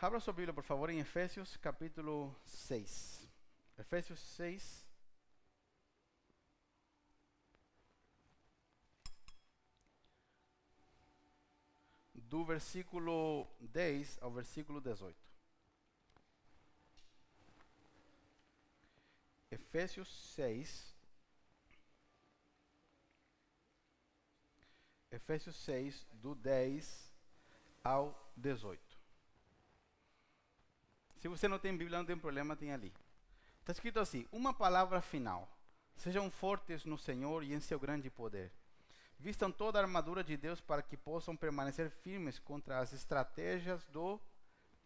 Abra sua Bíblia, por favor, em Efésios capítulo 6. Efésios 6. Do versículo 10 ao versículo 18. Efésios 6. Efésios 6, do 10 ao 18. Se você não tem Bíblia, não tem problema, tem ali. Está escrito assim: uma palavra final. Sejam fortes no Senhor e em seu grande poder. Vistam toda a armadura de Deus para que possam permanecer firmes contra as estratégias do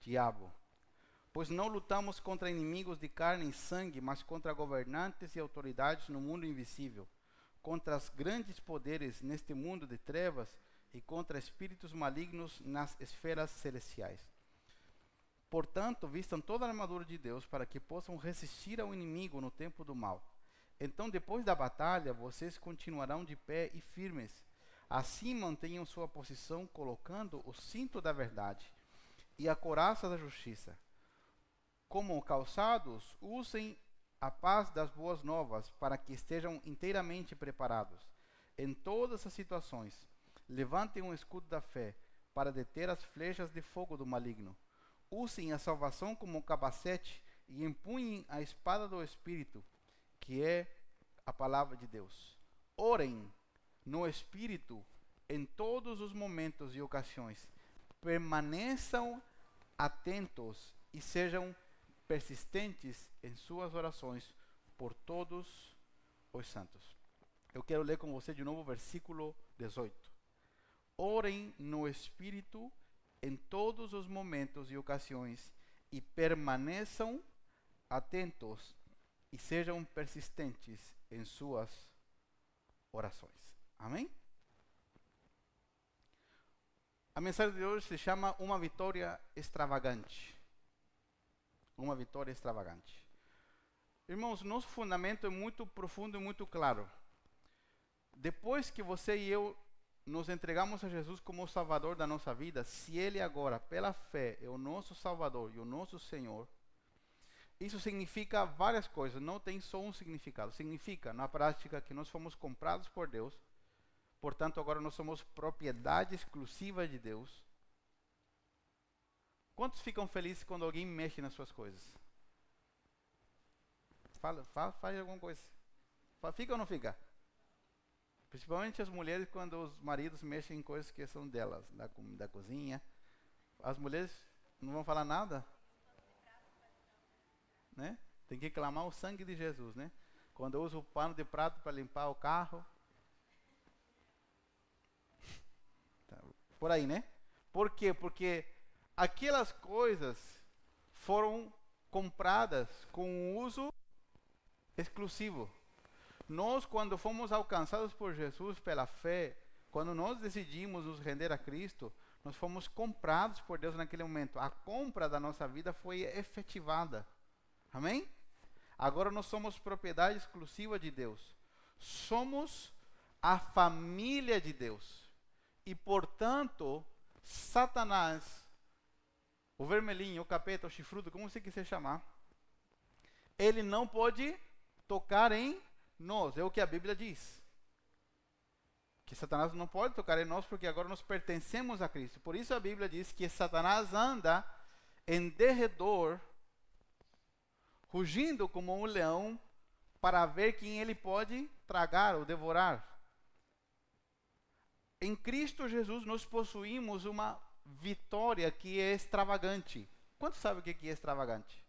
diabo. Pois não lutamos contra inimigos de carne e sangue, mas contra governantes e autoridades no mundo invisível, contra os grandes poderes neste mundo de trevas e contra espíritos malignos nas esferas celestiais. Portanto, vistam toda a armadura de Deus para que possam resistir ao inimigo no tempo do mal. Então, depois da batalha, vocês continuarão de pé e firmes. Assim, mantenham sua posição colocando o cinto da verdade e a couraça da justiça. Como calçados, usem a paz das boas novas para que estejam inteiramente preparados. Em todas as situações, levantem um escudo da fé para deter as flechas de fogo do maligno. Usem a salvação como capacete e empunhem a espada do Espírito, que é a palavra de Deus. Orem no Espírito em todos os momentos e ocasiões. Permaneçam atentos e sejam persistentes em suas orações por todos os santos. Eu quero ler com você de novo o versículo 18. Orem no Espírito em todos os momentos e ocasiões e permaneçam atentos e sejam persistentes em suas orações. Amém? A mensagem de hoje se chama Uma Vitória Extravagante. Uma vitória extravagante. Irmãos, nosso fundamento é muito profundo e muito claro. Depois que você e eu nos entregamos a Jesus como o Salvador da nossa vida, se Ele agora, pela fé, é o nosso Salvador e o nosso Senhor, isso significa várias coisas, não tem só um significado. Significa, na prática, que nós fomos comprados por Deus, portanto, agora nós somos propriedade exclusiva de Deus. Quantos ficam felizes quando alguém mexe nas suas coisas? Faz alguma coisa. Fica ou não fica? Principalmente as mulheres, quando os maridos mexem em coisas que são delas, da cozinha. As mulheres não vão falar nada, né? Tem que clamar o sangue de Jesus, né? Quando eu uso o pano de prato para limpar o carro. Tá, por aí, né? Por quê? Porque aquelas coisas foram compradas com um uso exclusivo. Nós, quando fomos alcançados por Jesus pela fé, quando nós decidimos nos render a Cristo, nós fomos comprados por Deus naquele momento. A compra da nossa vida foi efetivada. Amém? Agora nós somos propriedade exclusiva de Deus. Somos a família de Deus. E, portanto, Satanás, o vermelhinho, o capeta, o chifrudo, como você quiser chamar, ele não pode tocar em nós. É o que a Bíblia diz. Que Satanás não pode tocar em nós porque agora nós pertencemos a Cristo. Por isso a Bíblia diz que Satanás anda em derredor, rugindo como um leão, para ver quem ele pode tragar ou devorar. Em Cristo Jesus nós possuímos uma vitória que é extravagante. Quantos sabem o que é extravagante?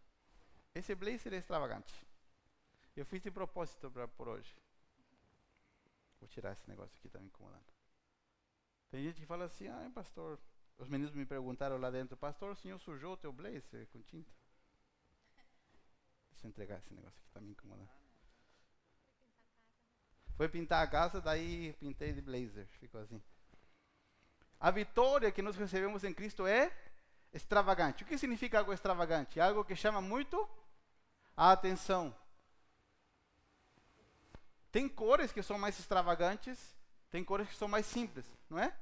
Esse blazer é extravagante. Eu fiz de propósito por hoje. Vou tirar esse negócio aqui, está me incomodando. Tem gente que fala assim: ah, pastor. Os meninos me perguntaram lá dentro: pastor, o senhor sujou o teu blazer com tinta? Deixa eu entregar esse negócio aqui, está me incomodando. Foi pintar a casa, daí pintei de blazer. Ficou assim. A vitória que nós recebemos em Cristo é extravagante. O que significa algo extravagante? Algo que chama muito a atenção. Tem cores que são mais extravagantes, tem cores que são mais simples, não é?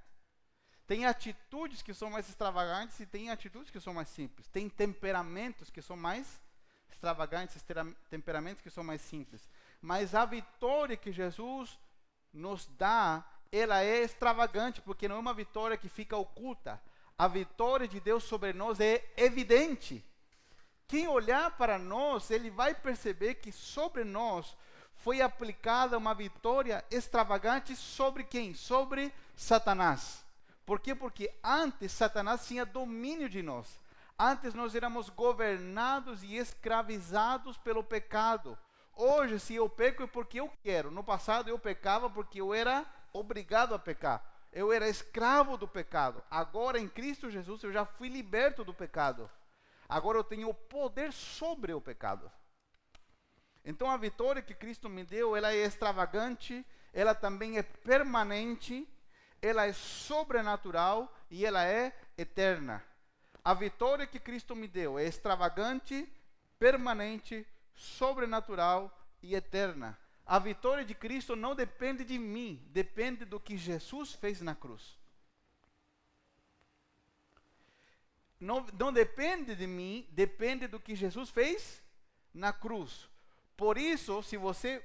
Tem atitudes que são mais extravagantes e tem atitudes que são mais simples. Tem temperamentos que são mais extravagantes, temperamentos que são mais simples. Mas a vitória que Jesus nos dá, ela é extravagante, porque não é uma vitória que fica oculta. A vitória de Deus sobre nós é evidente. Quem olhar para nós, ele vai perceber que sobre nós foi aplicada uma vitória extravagante sobre quem? Sobre Satanás. Por quê? Porque antes Satanás tinha domínio de nós. Antes nós éramos governados e escravizados pelo pecado. Hoje, se eu peco é porque eu quero. No passado eu pecava porque eu era obrigado a pecar. Eu era escravo do pecado. Agora em Cristo Jesus eu já fui liberto do pecado. Agora eu tenho o poder sobre o pecado. Então a vitória que Cristo me deu, ela é extravagante, ela também é permanente, ela é sobrenatural e ela é eterna. A vitória que Cristo me deu é extravagante, permanente, sobrenatural e eterna. A vitória de Cristo não depende de mim, depende do que Jesus fez na cruz. Não depende de mim, depende do que Jesus fez na cruz. Por isso, se você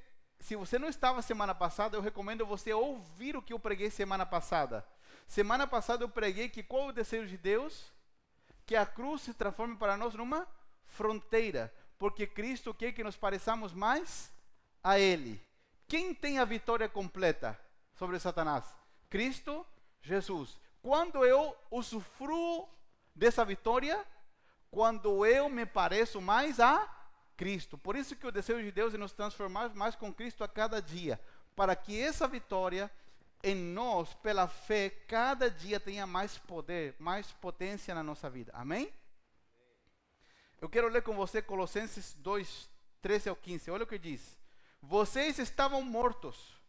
não estava semana passada, eu recomendo você ouvir o que eu preguei semana passada. Semana passada eu preguei que qual é o desejo de Deus? Que a cruz se transforme para nós numa fronteira. Porque Cristo quer que nos pareçamos mais a Ele. Quem tem a vitória completa sobre Satanás? Cristo Jesus. Quando eu usufruo dessa vitória? Quando eu me pareço mais a Cristo. Por isso que o desejo de Deus é nos transformar mais com Cristo a cada dia. Para que essa vitória em nós, pela fé, cada dia tenha mais poder, mais potência na nossa vida. Amém? Eu quero ler com você Colossenses 2, 13 ao 15. Olha o que diz. Vocês estavam mortos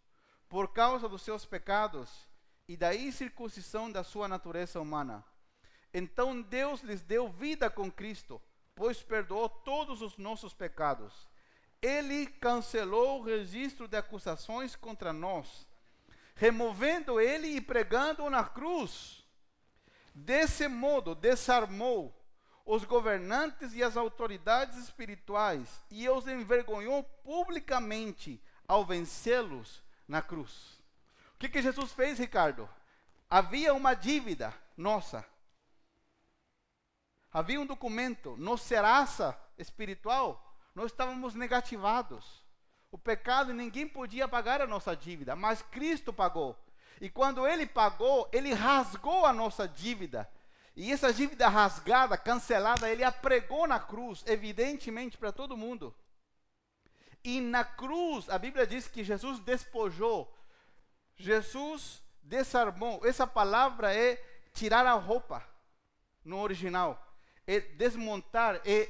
por causa dos seus pecados e da incircuncisão da sua natureza humana. Então Deus lhes deu vida com Cristo, pois perdoou todos os nossos pecados. Ele cancelou o registro de acusações contra nós, removendo ele e pregando-o na cruz. Desse modo, desarmou os governantes e as autoridades espirituais e os envergonhou publicamente ao vencê-los na cruz. O que Jesus fez, Ricardo? Havia uma dívida nossa. Havia um documento, nossa serasa espiritual, nós estávamos negativados. O pecado, ninguém podia pagar a nossa dívida, mas Cristo pagou. E quando Ele pagou, Ele rasgou a nossa dívida. E essa dívida rasgada, cancelada, Ele a pregou na cruz, evidentemente para todo mundo. E na cruz, a Bíblia diz que Jesus despojou, Jesus desarmou. Essa palavra é tirar a roupa, no original. É desmontar, é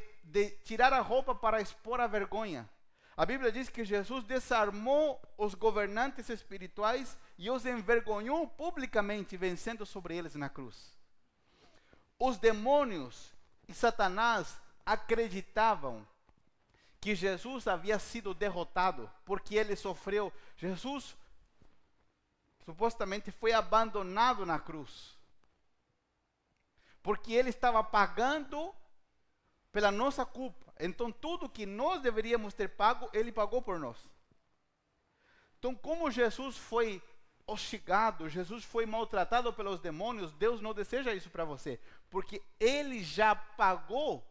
tirar a roupa para expor a vergonha. A Bíblia diz que Jesus desarmou os governantes espirituais e os envergonhou publicamente, vencendo sobre eles na cruz. Os demônios e Satanás acreditavam que Jesus havia sido derrotado, porque ele sofreu. Jesus supostamente foi abandonado na cruz, porque ele estava pagando pela nossa culpa. Então tudo que nós deveríamos ter pago, ele pagou por nós. Então, como Jesus foi hostigado, Jesus foi maltratado pelos demônios, Deus não deseja isso para você, porque Ele já pagou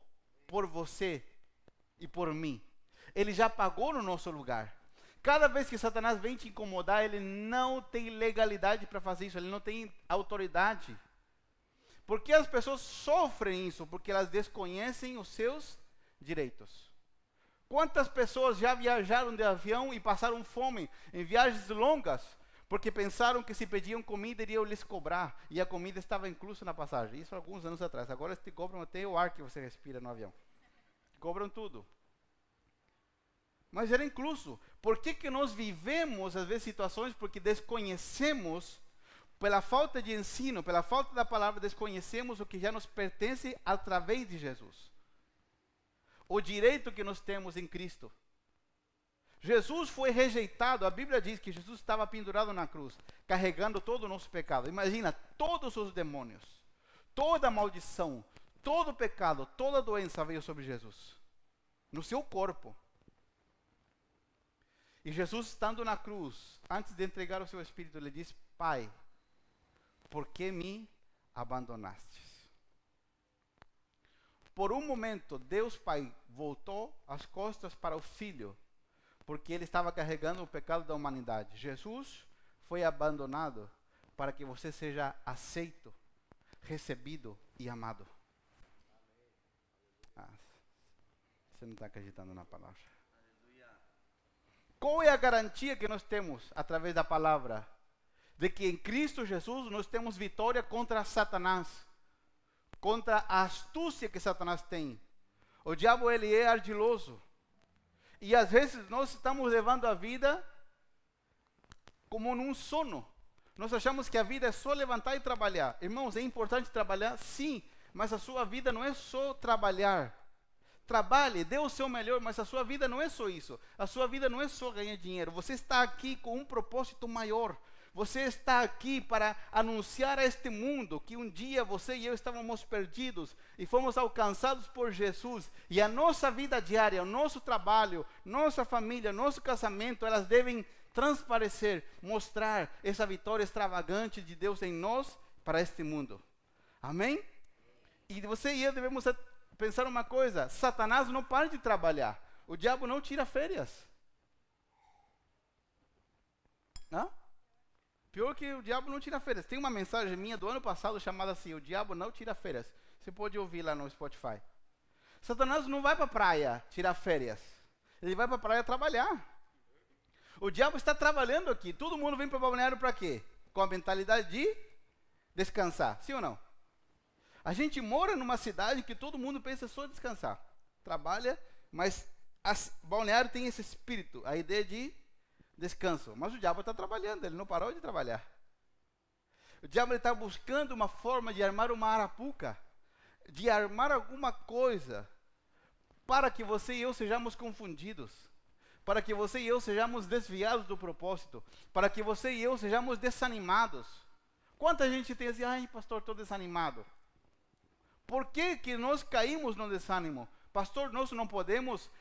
por você e por mim. Ele já pagou no nosso lugar. Cada vez que Satanás vem te incomodar, ele não tem legalidade para fazer isso, ele não tem autoridade. Porque as pessoas sofrem isso? Porque elas desconhecem os seus direitos. Quantas pessoas já viajaram de avião e passaram fome em viagens longas, porque pensaram que se pediam comida, iriam lhes cobrar, e a comida estava inclusa na passagem. Isso há alguns anos atrás. Agora te cobram até o ar que você respira no avião. Cobram tudo. Mas era incluso. Por que nós vivemos, às vezes, situações porque desconhecemos, pela falta de ensino, pela falta da palavra, desconhecemos o que já nos pertence através de Jesus. O direito que nós temos em Cristo. Jesus foi rejeitado. A Bíblia diz que Jesus estava pendurado na cruz, carregando todo o nosso pecado. Imagina, todos os demônios, toda a maldição, todo o pecado, toda a doença veio sobre Jesus, no seu corpo. E Jesus, estando na cruz, antes de entregar o seu espírito, ele disse: Pai, por que me abandonaste? Por um momento, Deus Pai voltou as costas para o Filho, porque ele estava carregando o pecado da humanidade. Jesus foi abandonado para que você seja aceito, recebido e amado. Você não está acreditando na palavra. Qual é a garantia que nós temos através da palavra? De que em Cristo Jesus nós temos vitória contra Satanás, contra a astúcia que Satanás tem. O diabo, ele é ardiloso. E às vezes nós estamos levando a vida como num sono. Nós achamos que a vida é só levantar e trabalhar. Irmãos, é importante trabalhar? Sim, mas a sua vida não é só trabalhar. Trabalhe, dê o seu melhor, mas a sua vida não é só isso. A sua vida não é só ganhar dinheiro. Você está aqui com um propósito maior. Você está aqui para anunciar a este mundo que um dia você e eu estávamos perdidos e fomos alcançados por Jesus. E a nossa vida diária, o nosso trabalho, nossa família, nosso casamento, elas devem transparecer, mostrar essa vitória extravagante de Deus em nós para este mundo. Amém? E você e eu devemos pensar uma coisa: Satanás não para de trabalhar. O diabo não tira férias. Não? Pior que o diabo não tira férias. Tem uma mensagem minha do ano passado chamada assim: o diabo não tira férias. Você pode ouvir lá no Spotify. Satanás não vai para a praia tirar férias. Ele vai para a praia trabalhar. O diabo está trabalhando aqui. Todo mundo vem para o balneário para quê? Com a mentalidade de descansar. Sim ou não? A gente mora numa cidade que todo mundo pensa só descansar. Trabalha, mas balneário tem esse espírito, a ideia de descanso. Mas o diabo está trabalhando, ele não parou de trabalhar. O diabo está buscando uma forma de armar uma arapuca, de armar alguma coisa, para que você e eu sejamos confundidos, para que você e eu sejamos desviados do propósito, para que você e eu sejamos desanimados. Quanta gente tem assim: ai, pastor, estou desanimado. Por que que nós caímos no desânimo? Pastor, nós não podemos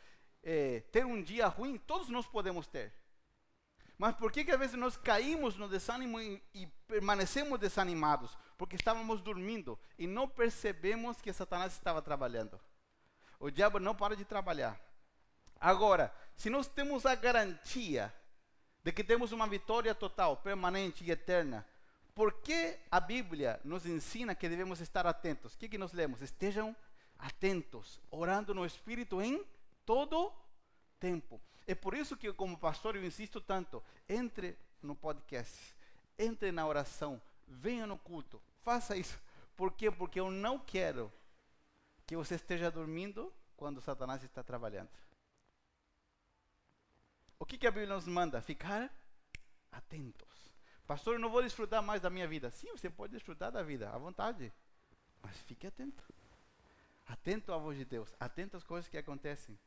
ter um dia ruim? Todos nós podemos ter. Mas por que que às vezes nós caímos no desânimo e permanecemos desanimados? Porque estávamos dormindo e não percebemos que Satanás estava trabalhando. O diabo não para de trabalhar. Agora, se nós temos a garantia de que temos uma vitória total, permanente e eterna, por que a Bíblia nos ensina que devemos estar atentos? O que nós lemos? Estejam atentos, orando no Espírito em todo tempo. É por isso que, como pastor, eu insisto tanto: entre no podcast, entre na oração, venha no culto, faça isso. Por quê? Porque eu não quero que você esteja dormindo quando Satanás está trabalhando. O que a Bíblia nos manda? Ficar atentos. Pastor, eu não vou desfrutar mais da minha vida. Sim, você pode desfrutar da vida, à vontade. Mas fique atento. Atento à voz de Deus. Atento às coisas que acontecem.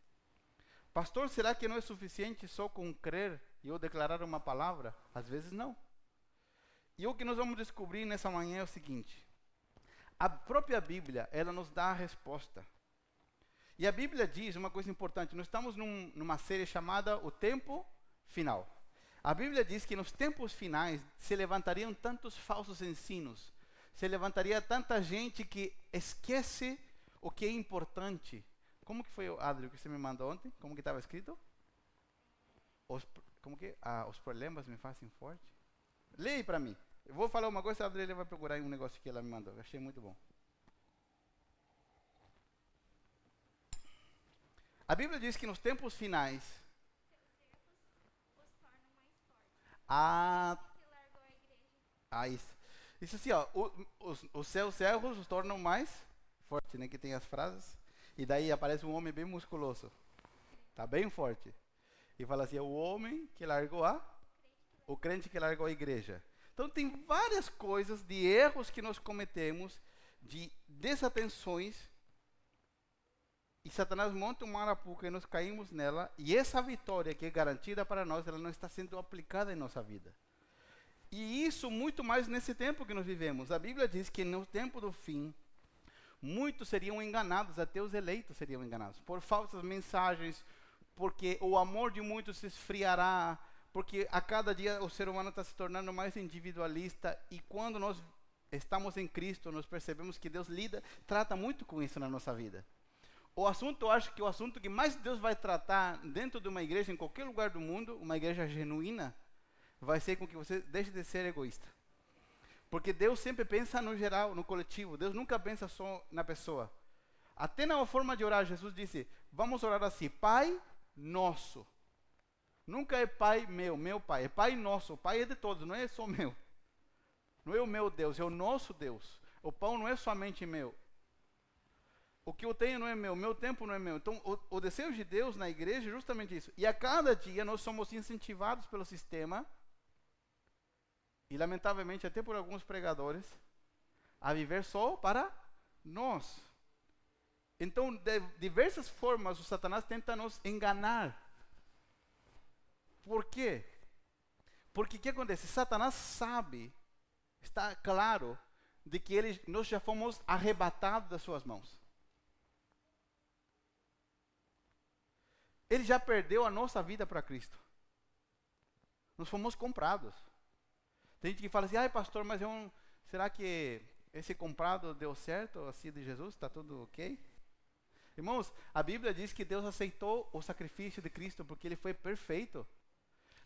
Pastor, será que não é suficiente só com crer e eu declarar uma palavra? Às vezes não. E o que nós vamos descobrir nessa manhã é o seguinte: a própria Bíblia, ela nos dá a resposta. E a Bíblia diz uma coisa importante. Nós estamos numa série chamada O Tempo Final. A Bíblia diz que nos tempos finais se levantariam tantos falsos ensinos, se levantaria tanta gente que esquece o que é importante. Como que foi, Adri, que você me mandou ontem? Como que estava escrito? Os problemas me fazem forte. Leia aí para mim. Eu vou falar uma coisa, a Adri vai procurar um negócio que ela me mandou. Eu achei muito bom. A Bíblia diz que nos tempos finais... Isso assim, ó, os seus servos os tornam mais fortes, né? Que tem as frases. E daí aparece um homem bem musculoso. Tá bem forte. E fala assim: é o homem que largou o crente que largou a igreja. Então tem várias coisas de erros que nós cometemos, de desatenções, E Satanás monta uma arapuca e nós caímos nela. E essa vitória que é garantida para nós, ela não está sendo aplicada em nossa vida. E isso muito mais nesse tempo que nós vivemos. A Bíblia diz que no tempo do fim, muitos seriam enganados, até os eleitos seriam enganados, por falsas mensagens, porque o amor de muitos se esfriará, porque a cada dia o ser humano está se tornando mais individualista, e quando nós estamos em Cristo, nós percebemos que Deus trata muito com isso na nossa vida. O assunto, eu acho que o assunto que mais Deus vai tratar dentro de uma igreja, em qualquer lugar do mundo, uma igreja genuína, vai ser com que você deixe de ser egoísta. Porque Deus sempre pensa no geral, no coletivo. Deus nunca pensa só na pessoa. Até na forma de orar, Jesus disse, vamos orar assim, Pai Nosso. Nunca é Pai meu Pai, é Pai Nosso. O Pai é de todos, não é só meu. Não é o meu Deus, é o nosso Deus. O pão não é somente meu. O que eu tenho não é meu, o meu tempo não é meu. Então, o desejo de Deus na igreja é justamente isso. E a cada dia nós somos incentivados pelo sistema, e lamentavelmente até por alguns pregadores, a viver só para nós. Então, de diversas formas, o Satanás tenta nos enganar. Por quê? Porque o que acontece? Satanás sabe, está claro, de que nós já fomos arrebatados das suas mãos. Ele já perdeu a nossa vida para Cristo. Nós fomos comprados. Tem gente que fala assim, ai pastor, mas será que esse comprado deu certo, assim de Jesus? Está tudo ok? Irmãos, a Bíblia diz que Deus aceitou o sacrifício de Cristo porque ele foi perfeito.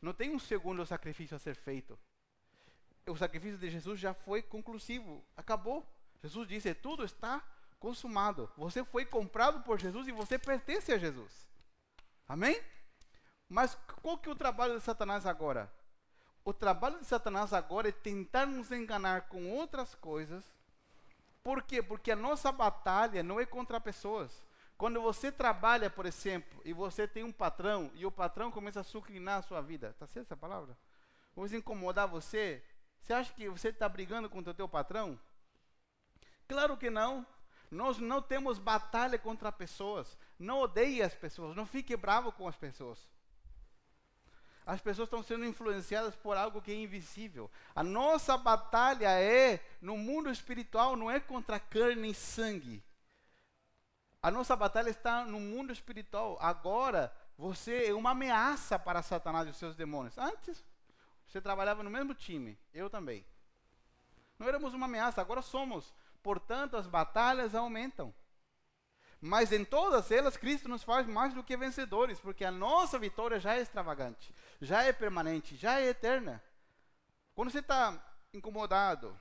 Não tem um segundo sacrifício a ser feito. O sacrifício de Jesus já foi conclusivo, acabou. Jesus disse, tudo está consumado. Você foi comprado por Jesus e você pertence a Jesus. Amém? Mas qual que é o trabalho de Satanás agora? O trabalho de Satanás agora é tentar nos enganar com outras coisas. Por quê? Porque a nossa batalha não é contra pessoas. Quando você trabalha, por exemplo, e você tem um patrão, e o patrão começa a sucrinar a sua vida, está certo essa palavra? Começa a incomodar você, você acha que você está brigando contra o teu patrão? Claro que não. Nós não temos batalha contra pessoas. Não odeie as pessoas, não fique bravo com as pessoas. As pessoas estão sendo influenciadas por algo que é invisível. A nossa batalha é no mundo espiritual, não é contra carne e sangue. A nossa batalha está no mundo espiritual. Agora, você é uma ameaça para Satanás e os seus demônios. Antes, você trabalhava no mesmo time, eu também. Não éramos uma ameaça, agora somos. Portanto, as batalhas aumentam. Mas em todas elas, Cristo nos faz mais do que vencedores, porque a nossa vitória já é extravagante, já é permanente, já é eterna. Quando você está incomodado,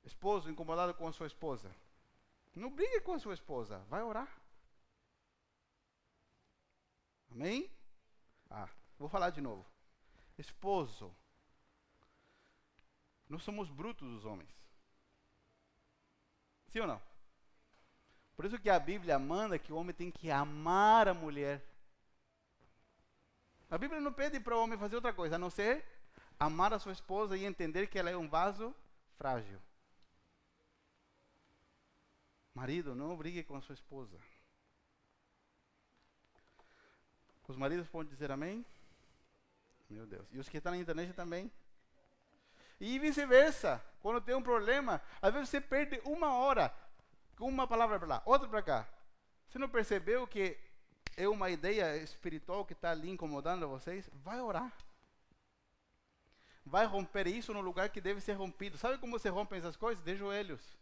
esposo incomodado com a sua esposa, não brigue com a sua esposa, vai orar. Amém? Vou falar de novo. Esposo, nós somos brutos os homens. Sim ou não? Por isso que a Bíblia manda que o homem tem que amar a mulher. A Bíblia não pede para o homem fazer outra coisa, a não ser amar a sua esposa e entender que ela é um vaso frágil. Marido, não brigue com a sua esposa. Os maridos podem dizer amém? Meu Deus. E os que estão na internet também? E vice-versa. Quando tem um problema, às vezes você perde uma hora com uma palavra para lá, outra para cá. Você não percebeu que é uma ideia espiritual que está ali incomodando vocês? Vai orar. Vai romper isso no lugar que deve ser rompido. Sabe como você rompe essas coisas? De joelhos.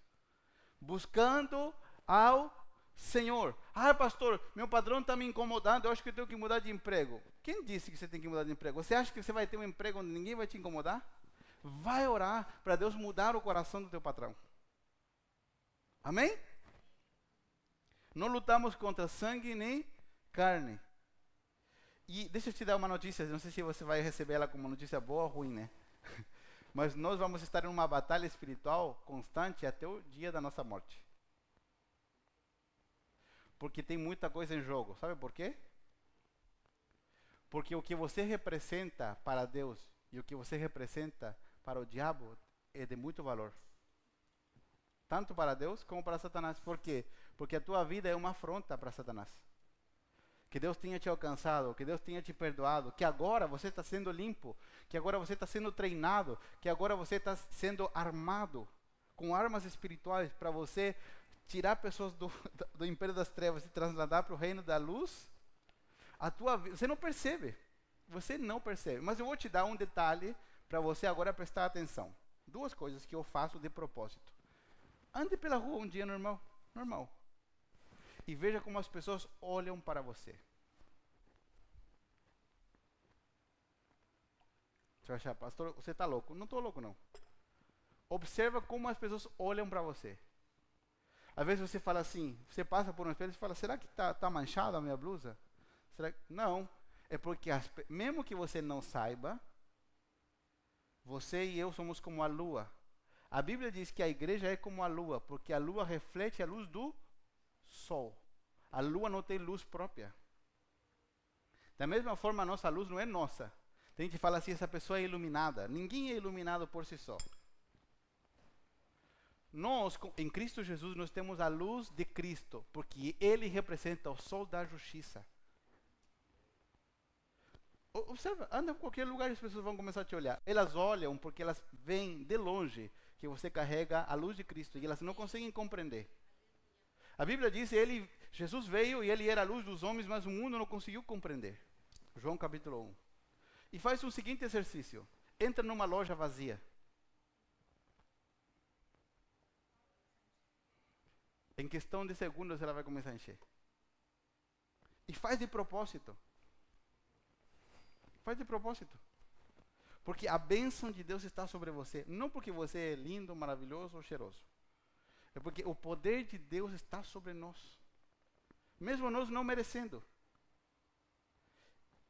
Buscando ao Senhor. Pastor, meu padrão está me incomodando, eu acho que eu tenho que mudar de emprego. Quem disse que você tem que mudar de emprego? Você acha que você vai ter um emprego onde ninguém vai te incomodar? Vai orar para Deus mudar o coração do teu patrão. Amém? Não lutamos contra sangue nem carne. E deixa eu te dar uma notícia, não sei se você vai receber ela como notícia boa ou ruim, né? Mas nós vamos estar em uma batalha espiritual constante até o dia da nossa morte. Porque tem muita coisa em jogo. Sabe por quê? Porque o que você representa para Deus e o que você representa para o diabo é de muito valor. tanto para Deus como para Satanás. Por quê? Porque a tua vida é uma afronta para Satanás. Que Deus tenha te alcançado, que Deus tenha te perdoado, que agora você está sendo limpo, que agora você está sendo treinado, que agora você está sendo armado com armas espirituais para você tirar pessoas do império das trevas e trasladar para o reino da luz. A tua vida, você não percebe, mas eu vou te dar um detalhe para você agora prestar atenção. Duas coisas que eu faço de propósito. Ande pela rua um dia normal, e veja como as pessoas olham para você. Você vai achar, pastor, você está louco? Não estou louco, não. Observa como as pessoas olham para você. Às vezes você fala assim, você passa por um espelho e fala, será que tá manchada a minha blusa? Será que... Não, é porque mesmo que você não saiba, você e eu somos como a lua. A Bíblia diz que a igreja é como a lua, porque a lua reflete a luz do sol. A lua não tem luz própria. Da mesma forma, a nossa luz não é nossa. Tem gente que fala assim, essa pessoa é iluminada. Ninguém é iluminado por si só. Nós, em Cristo Jesus, nós temos a luz de Cristo, porque Ele representa o sol da justiça. Observa, anda em qualquer lugar e as pessoas vão começar a te olhar. Elas olham porque elas veem de longe que você carrega a luz de Cristo e elas não conseguem compreender. A Bíblia diz que Jesus veio e Ele era a luz dos homens, mas o mundo não conseguiu compreender. João capítulo 1. E faz o seguinte exercício. Entra numa loja vazia. Em questão de segundos ela vai começar a encher. E faz de propósito. Faz de propósito. Porque a bênção de Deus está sobre você. Não porque você é lindo, maravilhoso ou cheiroso. É porque o poder de Deus está sobre nós. Mesmo nós não merecendo.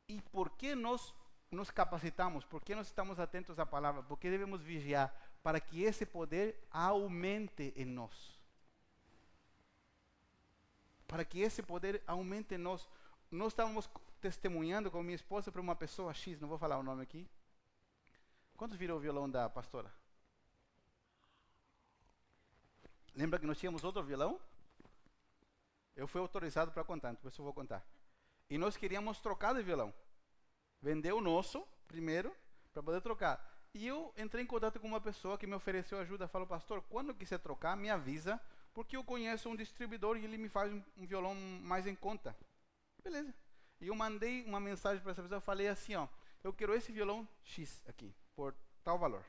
E por que nós nos capacitamos? Por que nós estamos atentos à palavra? Porque devemos vigiar para que esse poder aumente em nós. Para que esse poder aumente em nós. Nós estávamos testemunhando com minha esposa para uma pessoa X, não vou falar o nome aqui. Quantos viram o violão da pastora? Lembra que nós tínhamos outro violão? Eu fui autorizado para contar, então por isso eu vou contar. E nós queríamos trocar de violão. Vender o nosso primeiro para poder trocar. E eu entrei em contato com uma pessoa que me ofereceu ajuda. Falou, pastor, quando quiser trocar, me avisa, porque eu conheço um distribuidor e ele me faz um violão mais em conta. Beleza. E eu mandei uma mensagem para essa pessoa, falei assim, ó, eu quero esse violão X aqui, por tal valor.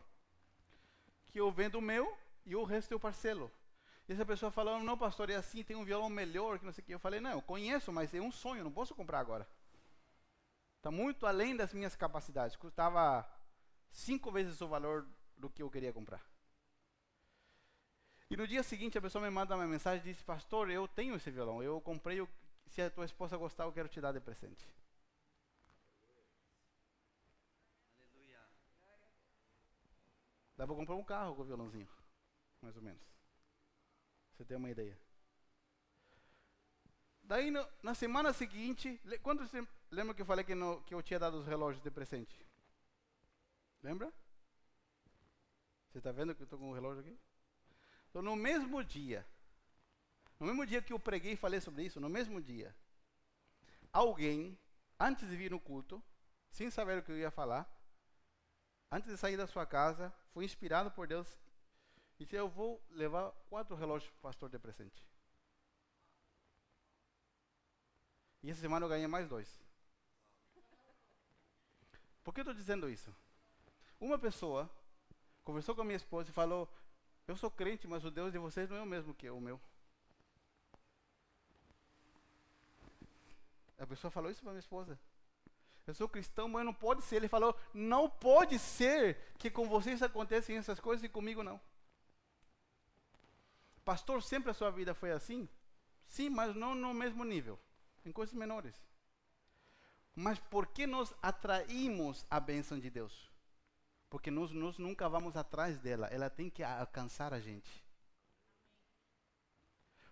Que eu vendo o meu e o resto eu parcelo. E essa pessoa falou, não pastor, é assim, tem um violão melhor, que não sei o que. Eu falei, não, eu conheço, mas é um sonho, não posso comprar agora. Está muito além das minhas capacidades. Custava 5 vezes o valor do que eu queria comprar. E no dia seguinte a pessoa me manda uma mensagem e diz, pastor, eu tenho esse violão, eu comprei, se a tua esposa gostar, eu quero te dar de presente. Aleluia. Dá para comprar um carro com o violãozinho, mais ou menos. Você tem uma ideia. Daí, na semana seguinte, quando você lembra que eu falei que eu tinha dado os relógios de presente? Lembra? Você está vendo que eu estou com o relógio aqui? Então, no mesmo dia que eu preguei e falei sobre isso, no mesmo dia, alguém, antes de vir no culto, sem saber o que eu ia falar, antes de sair da sua casa, foi inspirado por Deus e disse, eu vou levar 4 relógios para o pastor de presente. E essa semana eu ganhei mais 2. Por que eu estou dizendo isso? Uma pessoa conversou com a minha esposa e falou, eu sou crente, mas o Deus de vocês não é o mesmo que o meu. A pessoa falou isso para minha esposa. Eu sou cristão, mas não pode ser. Ele falou, não pode ser que com vocês acontecem essas coisas e comigo não. Pastor, sempre a sua vida foi assim? Sim, mas não no mesmo nível. Em coisas menores. Mas por que nós atraímos a bênção de Deus? Porque nós nunca vamos atrás dela. Ela tem que alcançar a gente.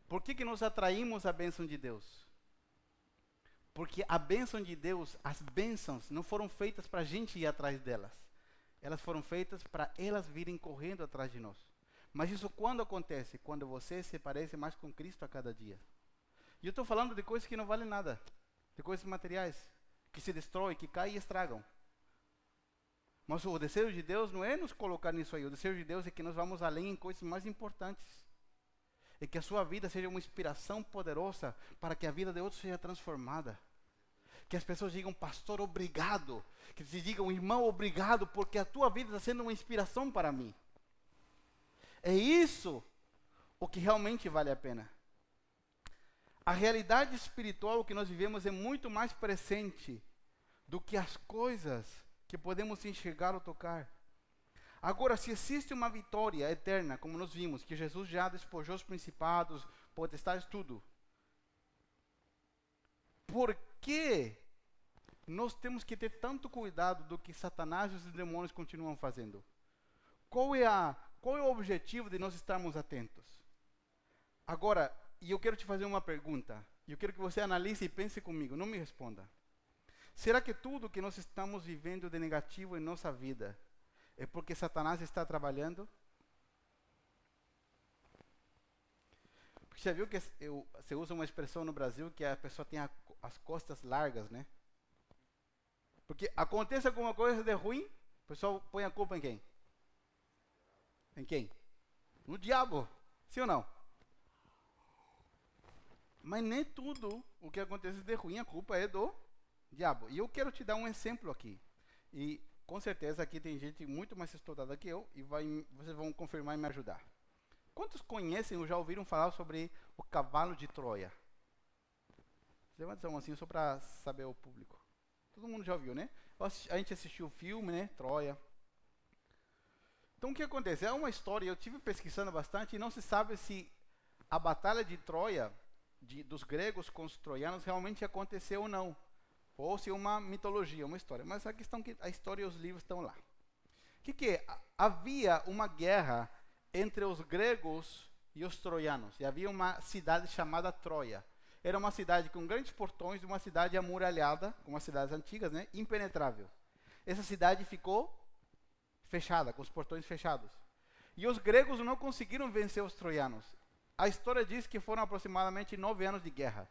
Por que nós atraímos a bênção de Deus? Porque a bênção de Deus, as bênçãos, não foram feitas para a gente ir atrás delas. Elas foram feitas para elas virem correndo atrás de nós. Mas isso quando acontece? Quando você se parece mais com Cristo a cada dia. E eu estou falando de coisas que não valem nada. De coisas materiais. Que se destroem, que caem e estragam. Mas o desejo de Deus não é nos colocar nisso aí. O desejo de Deus é que nós vamos além em coisas mais importantes. É que a sua vida seja uma inspiração poderosa para que a vida de outros seja transformada. Que as pessoas digam, pastor, obrigado. Que se digam, irmão, obrigado, porque a tua vida está sendo uma inspiração para mim. É isso o que realmente vale a pena. A realidade espiritual que nós vivemos é muito mais presente do que as coisas que podemos enxergar ou tocar. Agora, se existe uma vitória eterna, como nós vimos, que Jesus já despojou os principados, potestades, tudo, por que nós temos que ter tanto cuidado do que Satanás e os demônios continuam fazendo? Qual é o objetivo de nós estarmos atentos? Agora, e eu quero te fazer uma pergunta, e eu quero que você analise e pense comigo, não me responda. Será que tudo que nós estamos vivendo de negativo em nossa vida é porque Satanás está trabalhando? Porque você viu que você usa uma expressão no Brasil que a pessoa tem as costas largas, né? Porque acontece alguma coisa de ruim, o pessoal põe a culpa em quem? Em quem? No diabo, sim ou não? Mas nem tudo o que acontece de ruim, a culpa é do diabo. E eu quero te dar um exemplo aqui. E com certeza aqui tem gente muito mais estudada que eu e vocês vão confirmar e me ajudar. Quantos conhecem ou já ouviram falar sobre o cavalo de Troia? Levanta a mão assim só para saber o público. Todo mundo já ouviu, né? A gente assistiu o filme, né? Troia. Então o que acontece? É uma história, eu tive pesquisando bastante e não se sabe se a batalha de Troia, dos gregos com os troianos, realmente aconteceu ou não. Ou se é uma mitologia, uma história. Mas a questão é que a história e os livros estão lá. O que é? Havia uma guerra entre os gregos e os troianos. E havia uma cidade chamada Troia. Era uma cidade com grandes portões, uma cidade amuralhada, como as cidades antigas, né? Impenetrável. Essa cidade ficou fechada, com os portões fechados. E os gregos não conseguiram vencer os troianos. A história diz que foram aproximadamente 9 anos de guerra.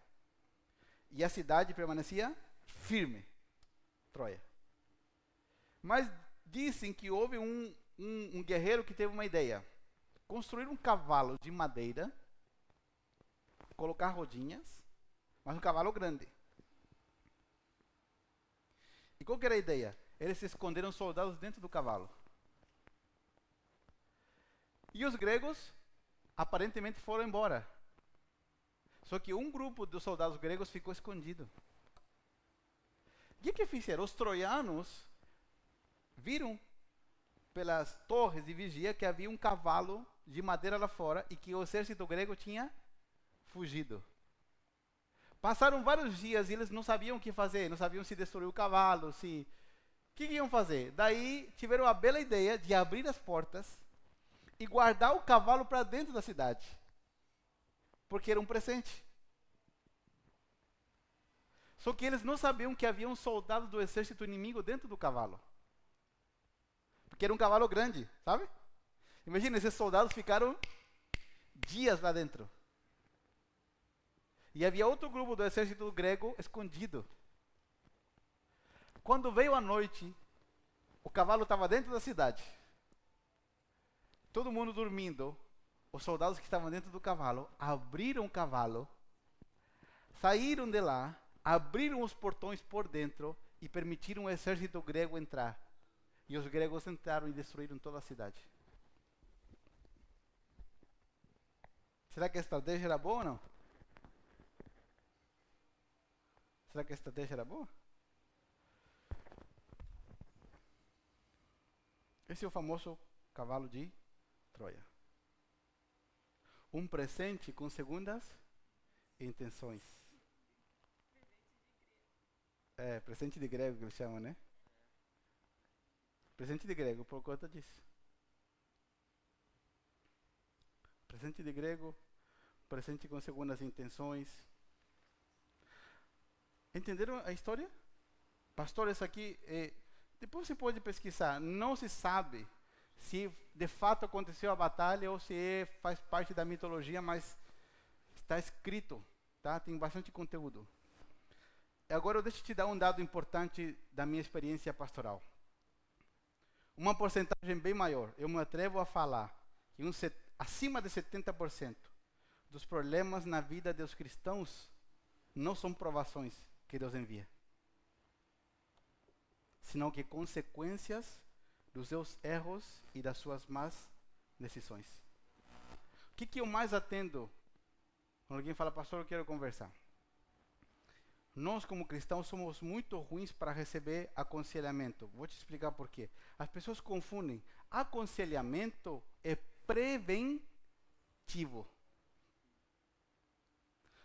E a cidade permanecia firme, Troia. Mas dizem que houve um guerreiro que teve uma ideia. Construir um cavalo de madeira, colocar rodinhas, mas um cavalo grande. E qual que era a ideia? Eles esconderam soldados dentro do cavalo. E os gregos aparentemente foram embora. Só que um grupo dos soldados gregos ficou escondido. O que fizeram? Os troianos viram pelas torres de vigia que havia um cavalo de madeira lá fora e que o exército grego tinha fugido. Passaram vários dias e eles não sabiam o que fazer, não sabiam se destruir o cavalo, se... O que iam fazer? Daí tiveram a bela ideia de abrir as portas e guardar o cavalo para dentro da cidade. Porque era um presente. Só que eles não sabiam que havia um soldado do exército inimigo dentro do cavalo. Porque era um cavalo grande, sabe? Imagina, esses soldados ficaram dias lá dentro. E havia outro grupo do exército grego escondido. Quando veio a noite, o cavalo estava dentro da cidade. Todo mundo dormindo. Os soldados que estavam dentro do cavalo abriram o cavalo, saíram de lá, abriram os portões por dentro e permitiram o exército grego entrar. E os gregos entraram e destruíram toda a cidade. Será que a estratégia era boa ou não? Será que a estratégia era boa? Esse é o famoso cavalo de Troia. Um presente com segundas intenções. Presente de grego que eles chamam, né? Presente de grego, por conta disso. Presente de grego, presente com segundas intenções. Entenderam a história? Pastores aqui, depois você pode pesquisar, não se sabe se de fato aconteceu a batalha ou se faz parte da mitologia, mas está escrito, tá? Tem bastante conteúdo. Agora, deixa eu te dar um dado importante da minha experiência pastoral. Uma porcentagem bem maior, eu me atrevo a falar, que acima de 70% dos problemas na vida dos cristãos não são provações que Deus envia, senão que consequências dos seus erros e das suas más decisões. O que eu mais atendo quando alguém fala, pastor, eu quero conversar? Nós, como cristãos, somos muito ruins para receber aconselhamento. Vou te explicar por quê. As pessoas confundem. Aconselhamento é preventivo.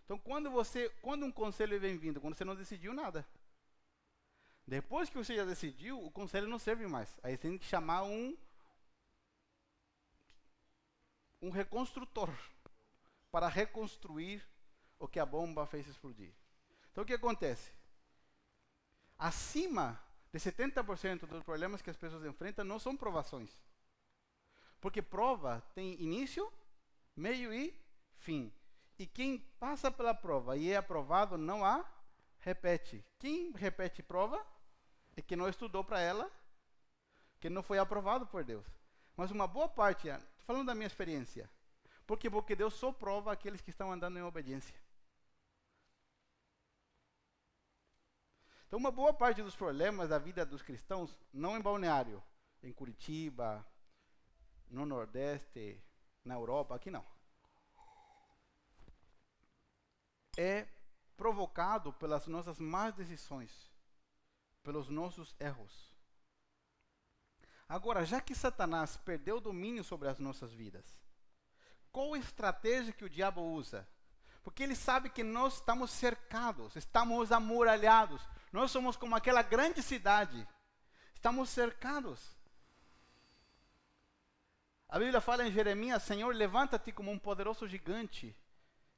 Então, quando um conselho é bem-vindo, quando você não decidiu nada. Depois que você já decidiu, o conselho não serve mais. Aí você tem que chamar um reconstrutor para reconstruir o que a bomba fez explodir. Então, o que acontece? Acima de 70% dos problemas que as pessoas enfrentam não são provações. Porque prova tem início, meio e fim. E quem passa pela prova e é aprovado não a repete. Quem repete prova é que não estudou para ela, que não foi aprovado por Deus. Mas uma boa parte, falando da minha experiência, porque Deus só prova aqueles que estão andando em obediência. Então, uma boa parte dos problemas da vida dos cristãos, não em Balneário, em Curitiba, no Nordeste, na Europa, aqui não. É provocado pelas nossas más decisões, pelos nossos erros. Agora, já que Satanás perdeu o domínio sobre as nossas vidas, qual a estratégia que o diabo usa? Porque ele sabe que nós estamos cercados, estamos amuralhados. Nós somos como aquela grande cidade. Estamos cercados. A Bíblia fala em Jeremias, Senhor, levanta-te como um poderoso gigante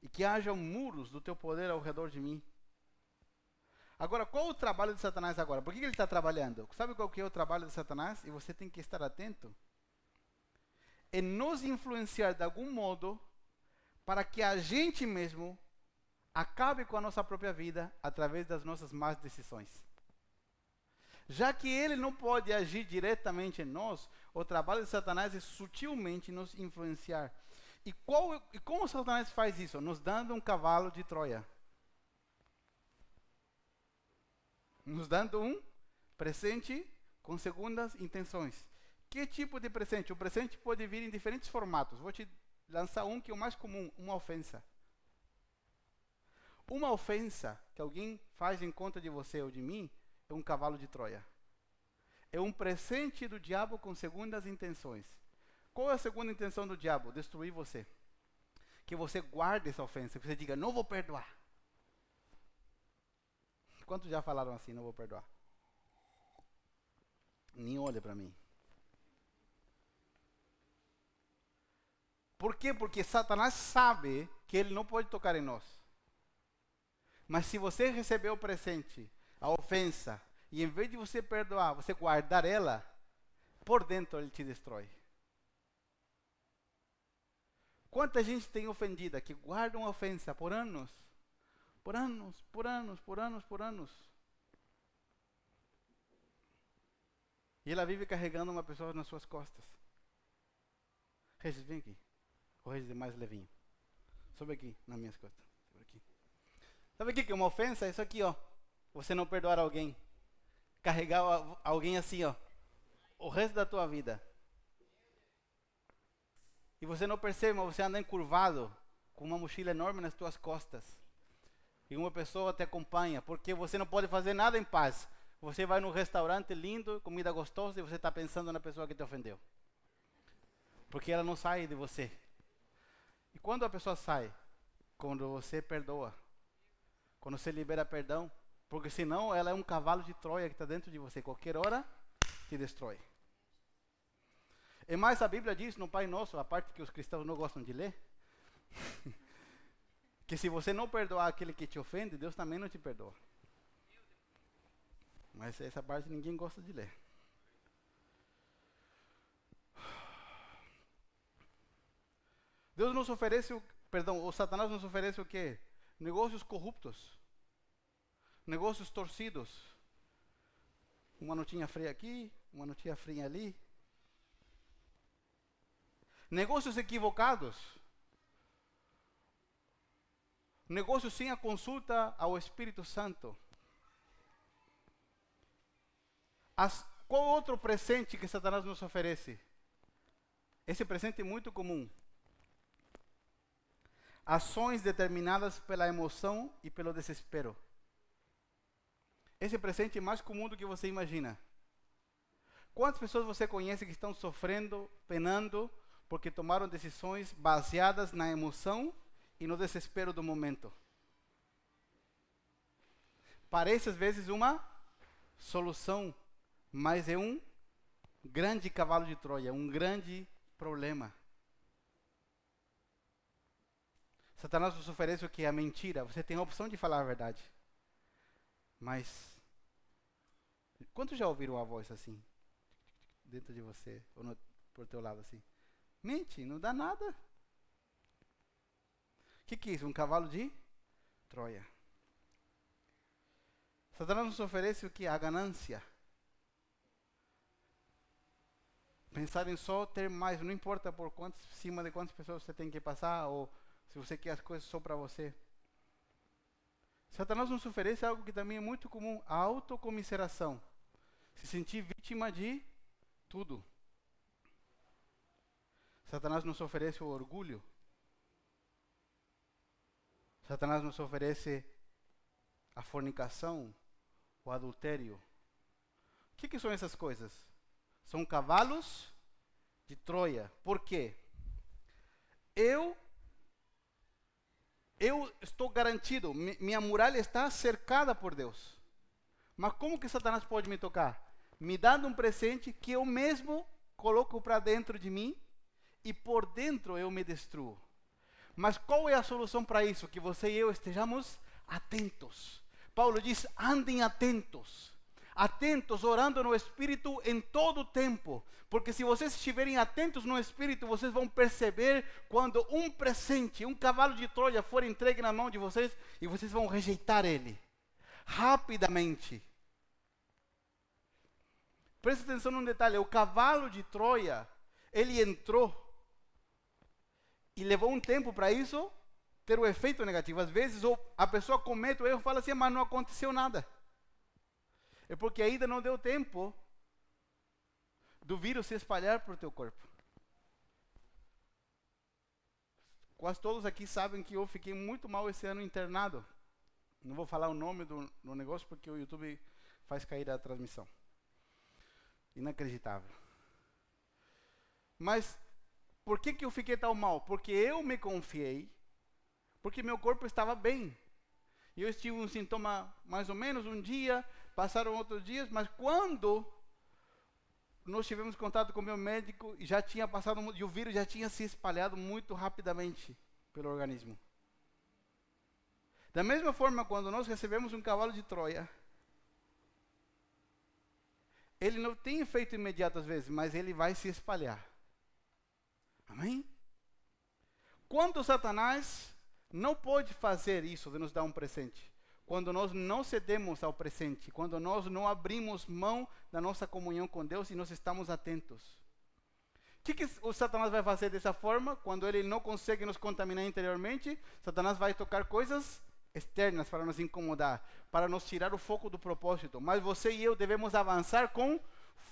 e que haja muros do teu poder ao redor de mim. Agora, qual o trabalho de Satanás agora? Por que ele está trabalhando? Sabe qual que é o trabalho de Satanás? E você tem que estar atento. É nos influenciar de algum modo para que a gente mesmo acabe com a nossa própria vida através das nossas más decisões. Já que ele não pode agir diretamente em nós, o trabalho de Satanás é sutilmente nos influenciar. E como Satanás faz isso? Nos dando um cavalo de Troia. Nos dando um presente com segundas intenções. Que tipo de presente? O presente pode vir em diferentes formatos. Vou te lançar um que é o mais comum, uma ofensa. Uma ofensa que alguém faz em conta de você ou de mim é um cavalo de Troia. É um presente do diabo com segundas intenções. Qual é a segunda intenção do diabo? Destruir você. Que você guarde essa ofensa, que você diga, não vou perdoar. Quantos já falaram assim, não vou perdoar? Nem olha para mim. Por quê? Porque Satanás sabe que ele não pode tocar em nós. Mas se você receber o presente, a ofensa, e em vez de você perdoar, você guardar ela, por dentro ele te destrói. Quanta gente tem ofendida que guarda uma ofensa por anos? Por anos, por anos, por anos, por anos. E ela vive carregando uma pessoa nas suas costas. Regis, vem aqui. O Regis é mais levinho. Sobe aqui, nas minhas costas. Sobe aqui. Sabe o que é uma ofensa? Isso aqui, ó. Você não perdoar alguém. Carregar alguém assim, ó. O resto da tua vida. E você não percebe, mas você anda encurvado, com uma mochila enorme nas tuas costas. E uma pessoa te acompanha, porque você não pode fazer nada em paz. Você vai num restaurante lindo, comida gostosa, e você está pensando na pessoa que te ofendeu. Porque ela não sai de você. E quando a pessoa sai? Quando você perdoa. Quando você libera perdão. Porque senão ela é um cavalo de Troia que está dentro de você. Qualquer hora, te destrói. E mais a Bíblia diz no Pai Nosso, a parte que os cristãos não gostam de ler, que se você não perdoar aquele que te ofende, Deus também não te perdoa. Mas essa parte ninguém gosta de ler. Deus nos oferece, o Satanás nos oferece o quê? Negócios corruptos, negócios torcidos. Uma notinha fria aqui, uma notinha fria ali. Negócios equivocados. Negócios sem a consulta ao Espírito Santo. Qual outro presente que Satanás nos oferece? Esse presente é muito comum. Ações determinadas pela emoção e pelo desespero. Esse presente é mais comum do que você imagina. Quantas pessoas você conhece que estão sofrendo, penando, porque tomaram decisões baseadas na emoção e no desespero do momento? Parece às vezes uma solução, mas é um grande cavalo de Troia, um grande problema. Satanás nos oferece o que? A mentira. Você tem a opção de falar a verdade. Mas, quantos já ouviram uma voz assim? Dentro de você, ou por teu lado assim? Mente, não dá nada. O que é isso? Um cavalo de Troia. Satanás nos oferece o que? A ganância. Pensar em só ter mais, não importa por cima de quantas pessoas você tem que passar, ou se você quer as coisas só para você. Satanás nos oferece algo que também é muito comum, a autocomiseração. Se sentir vítima de tudo. Satanás nos oferece o orgulho. Satanás nos oferece a fornicação, o adultério. O que são essas coisas? São cavalos de Troia. Por quê? Eu estou garantido, minha muralha está cercada por Deus. Mas como que Satanás pode me tocar? Me dando um presente que eu mesmo coloco para dentro de mim e por dentro eu me destruo. Mas qual é a solução para isso? Que você e eu estejamos atentos. Paulo diz, andem atentos. Atentos, orando no Espírito em todo o tempo. Porque se vocês estiverem atentos no Espírito, vocês vão perceber quando um presente, um cavalo de Troia for entregue na mão de vocês e vocês vão rejeitar ele. Rapidamente. Presta atenção num detalhe, o cavalo de Troia, ele entrou e levou um tempo para isso ter o efeito negativo. Às vezes a pessoa comete o erro e fala assim, mas não aconteceu nada. É porque ainda não deu tempo do vírus se espalhar por teu corpo. Quase todos aqui sabem que eu fiquei muito mal esse ano internado. Não vou falar o nome do negócio porque o YouTube faz cair a transmissão. Inacreditável. Mas por que eu fiquei tão mal? Porque eu me confiei, porque meu corpo estava bem. E eu tive um sintoma mais ou menos um dia, passaram outros dias, mas quando nós tivemos contato com o meu médico, já tinha passado, e o vírus já tinha se espalhado muito rapidamente pelo organismo. Da mesma forma, quando nós recebemos um cavalo de Troia, ele não tem efeito imediato às vezes, mas ele vai se espalhar. Amém? Quando Satanás não pode fazer isso de nos dar um presente, quando nós não cedemos ao presente, quando nós não abrimos mão da nossa comunhão com Deus e nós estamos atentos. O que o Satanás vai fazer dessa forma? Quando ele não consegue nos contaminar interiormente, Satanás vai tocar coisas externas para nos incomodar, para nos tirar o foco do propósito. Mas você e eu devemos avançar com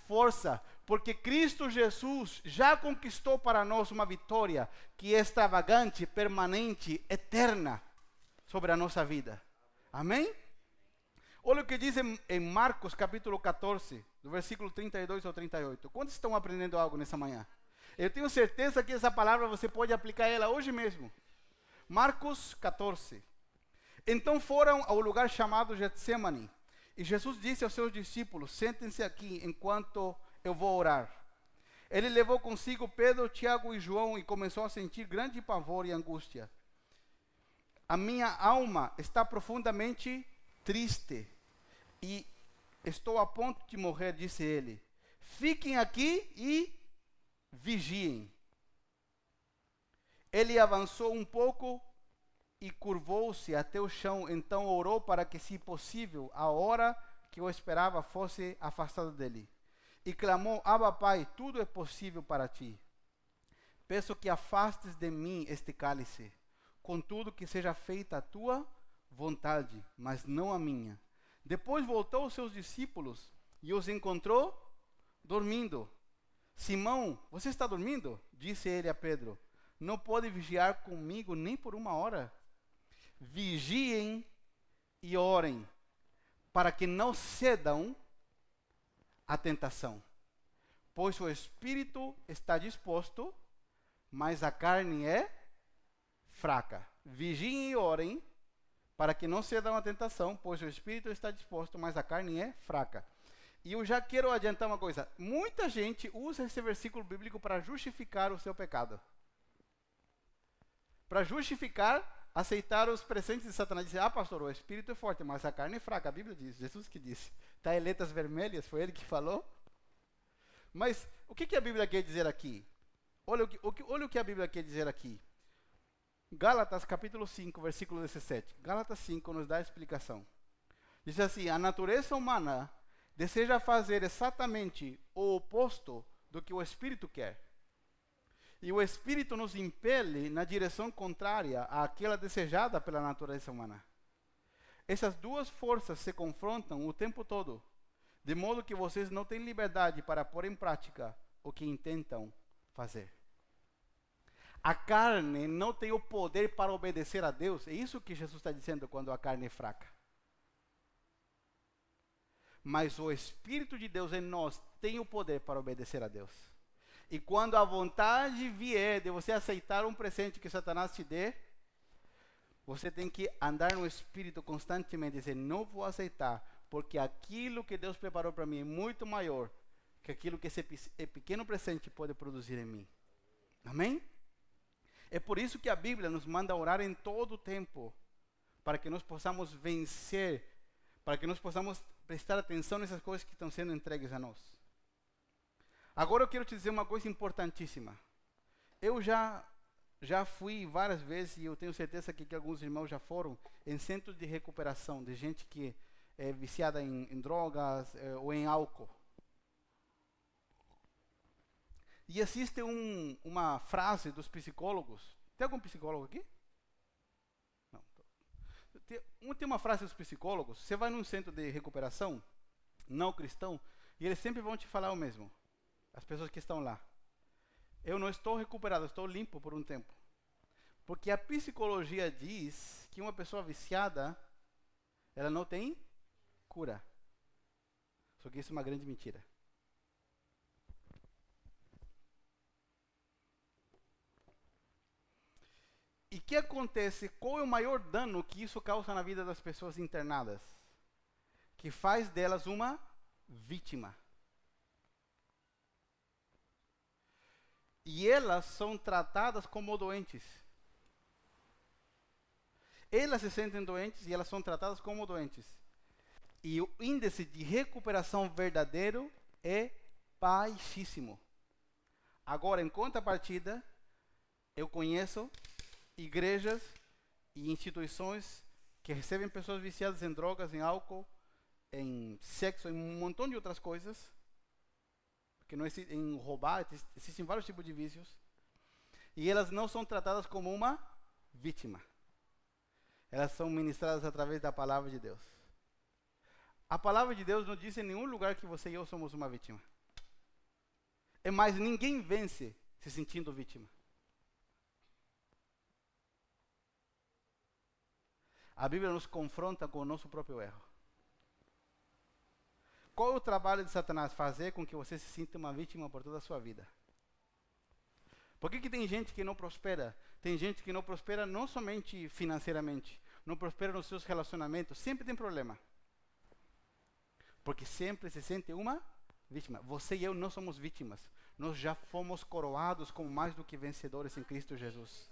força, porque Cristo Jesus já conquistou para nós uma vitória que é extravagante, permanente, eterna sobre a nossa vida. Amém? Olha o que diz em Marcos capítulo 14, do versículo 32 ao 38. Quantos estão aprendendo algo nessa manhã? Eu tenho certeza que essa palavra você pode aplicar ela hoje mesmo. Marcos 14. Então foram ao lugar chamado Getsemane, e Jesus disse aos seus discípulos, sentem-se aqui enquanto eu vou orar. Ele levou consigo Pedro, Tiago e João e começou a sentir grande pavor e angústia. A minha alma está profundamente triste e estou a ponto de morrer, disse ele. Fiquem aqui e vigiem. Ele avançou um pouco e curvou-se até o chão. Então orou para que, se possível, a hora que eu esperava fosse afastada dele. E clamou: Abba, Pai, tudo é possível para ti. Peço que afastes de mim este cálice. Contudo, que seja feita a tua vontade, mas não a minha. Depois voltou aos seus discípulos e os encontrou dormindo. Simão, você está dormindo? Disse ele a Pedro. Não pode vigiar comigo nem por uma hora? Vigiem e orem, para que não cedam à tentação. Pois o espírito está disposto, mas a carne é fraca. Vigiem e orem, para que não cedam à tentação, pois o espírito está disposto, mas a carne é fraca. E eu já quero adiantar uma coisa. Muita gente usa esse versículo bíblico para justificar o seu pecado. Para justificar, aceitar os presentes de Satanás. Dizer: ah, pastor, o espírito é forte, mas a carne é fraca. A Bíblia diz, Jesus que disse. Está em letras vermelhas, foi ele que falou. Mas o que a Bíblia quer dizer aqui? Olha o que a Bíblia quer dizer aqui. Gálatas capítulo 5, versículo 17. Gálatas 5 nos dá a explicação. Diz assim: a natureza humana deseja fazer exatamente o oposto do que o Espírito quer. E o Espírito nos impele na direção contrária àquela desejada pela natureza humana. Essas duas forças se confrontam o tempo todo, de modo que vocês não têm liberdade para pôr em prática o que intentam fazer. A carne não tem o poder para obedecer a Deus. É isso que Jesus está dizendo quando a carne é fraca. Mas o Espírito de Deus em nós tem o poder para obedecer a Deus. E quando a vontade vier de você aceitar um presente que Satanás te dê, você tem que andar no Espírito constantemente e dizer: não vou aceitar, porque aquilo que Deus preparou para mim é muito maior que aquilo que esse pequeno presente pode produzir em mim. Amém? É por isso que a Bíblia nos manda orar em todo o tempo, para que nós possamos vencer, para que nós possamos prestar atenção nessas coisas que estão sendo entregues a nós. Agora eu quero te dizer uma coisa importantíssima. Eu já fui várias vezes, e eu tenho certeza que alguns irmãos já foram, em centros de recuperação, de gente que é viciada em drogas ou em álcool. E existe uma frase dos psicólogos. Tem algum psicólogo aqui? Não. Tem uma frase dos psicólogos. Você vai num centro de recuperação, não cristão, e eles sempre vão te falar o mesmo. As pessoas que estão lá: eu não estou recuperado, estou limpo por um tempo. Porque a psicologia diz que uma pessoa viciada, ela não tem cura. Só que isso é uma grande mentira. E o que acontece? Qual é o maior dano que isso causa na vida das pessoas internadas? Que faz delas uma vítima. E elas são tratadas como doentes. Elas se sentem doentes e elas são tratadas como doentes. E o índice de recuperação verdadeiro é baixíssimo. Agora, em contrapartida, eu conheço igrejas e instituições que recebem pessoas viciadas em drogas, em álcool, em sexo, em um montão de outras coisas, porque não existe, em roubar, existem vários tipos de vícios, e elas não são tratadas como uma vítima. Elas são ministradas através da palavra de Deus. A palavra de Deus não diz em nenhum lugar que você e eu somos uma vítima. É mais, ninguém vence se sentindo vítima. A Bíblia nos confronta com o nosso próprio erro. Qual é o trabalho de Satanás? Fazer com que você se sinta uma vítima por toda a sua vida. Por que tem gente que não prospera? Tem gente que não prospera não somente financeiramente, não prospera nos seus relacionamentos, sempre tem problema. Porque sempre se sente uma vítima. Você e eu não somos vítimas. Nós já fomos coroados como mais do que vencedores em Cristo Jesus.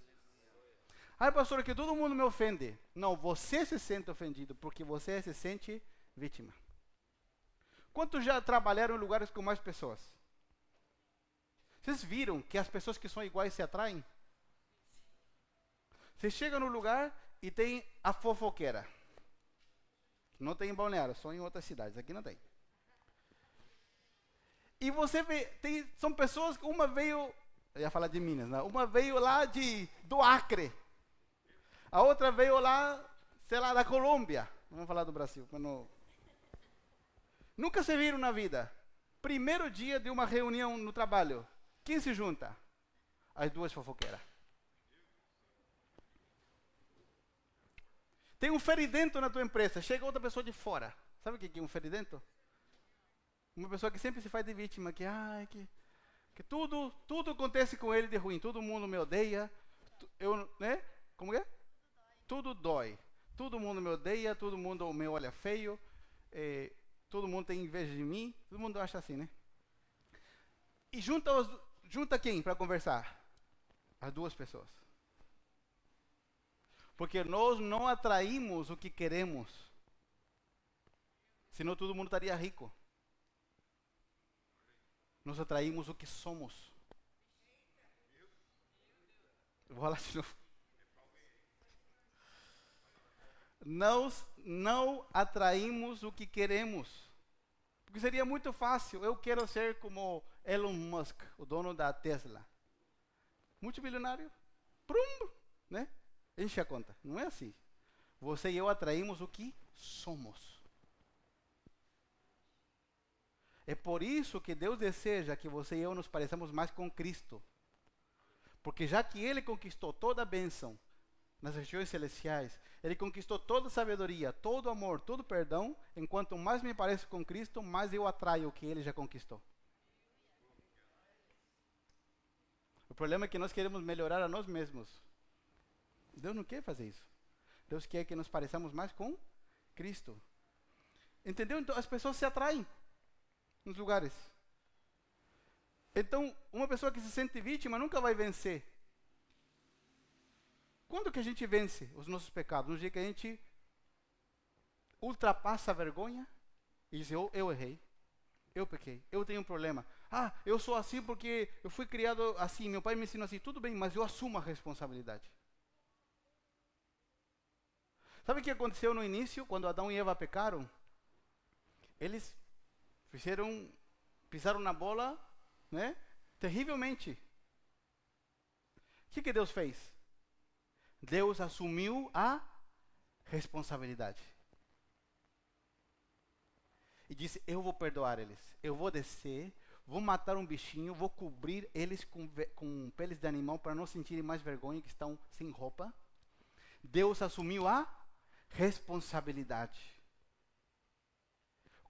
Ai, pastor, que todo mundo me ofende. Não, você se sente ofendido porque você se sente vítima. Quantos já trabalharam em lugares com mais pessoas? Vocês viram que as pessoas que são iguais se atraem? Você chega no lugar e tem a fofoqueira. Não tem em Balneário, só em outras cidades. Aqui não tem. E você vê, são pessoas que uma veio, eu ia falar de Minas, né? Uma veio lá do Acre. A outra veio lá, sei lá, da Colômbia. Não vamos falar do Brasil. Nunca se viram na vida. Primeiro dia de uma reunião no trabalho. Quem se junta? As duas fofoqueiras. Tem um feridento na tua empresa. Chega outra pessoa de fora. Sabe o que é um feridento? Uma pessoa que sempre se faz de vítima. Que tudo acontece com ele de ruim. Todo mundo me odeia. Né? Como é? Tudo dói. Todo mundo me odeia. Todo mundo me olha feio. Todo mundo tem inveja de mim. Todo mundo acha assim, né? E junta quem para conversar? As duas pessoas. Porque nós não atraímos o que queremos. Senão todo mundo estaria rico. Nós atraímos o que somos. Eu vou falar de novo. Nós não atraímos o que queremos. Porque seria muito fácil. Eu quero ser como Elon Musk, o dono da Tesla. Multimilionário. Prum, né? Enche a conta. Não é assim. Você e eu atraímos o que somos. É por isso que Deus deseja que você e eu nos pareçamos mais com Cristo. Porque já que Ele conquistou toda a bênção nas regiões celestiais, Ele conquistou toda a sabedoria, todo o amor, todo o perdão, enquanto mais me pareço com Cristo, mais eu atraio o que Ele já conquistou. O problema é que nós queremos melhorar a nós mesmos. Deus não quer fazer isso. Deus quer que nos pareçamos mais com Cristo. Entendeu? Então as pessoas se atraem nos lugares. Então, uma pessoa que se sente vítima nunca vai vencer. Quando que a gente vence os nossos pecados? No dia que a gente ultrapassa a vergonha e diz, eu errei, eu pequei, eu tenho um problema. Eu sou assim porque eu fui criado assim, meu pai me ensinou assim. Tudo bem, mas eu assumo a responsabilidade. Sabe o que aconteceu no início, quando Adão e Eva pecaram? Eles pisaram na bola, né? Terrivelmente. O que Deus fez? Deus assumiu a responsabilidade. E disse, eu vou perdoar eles. Eu vou descer, vou matar um bichinho, vou cobrir eles com peles de animal para não sentirem mais vergonha que estão sem roupa. Deus assumiu a responsabilidade.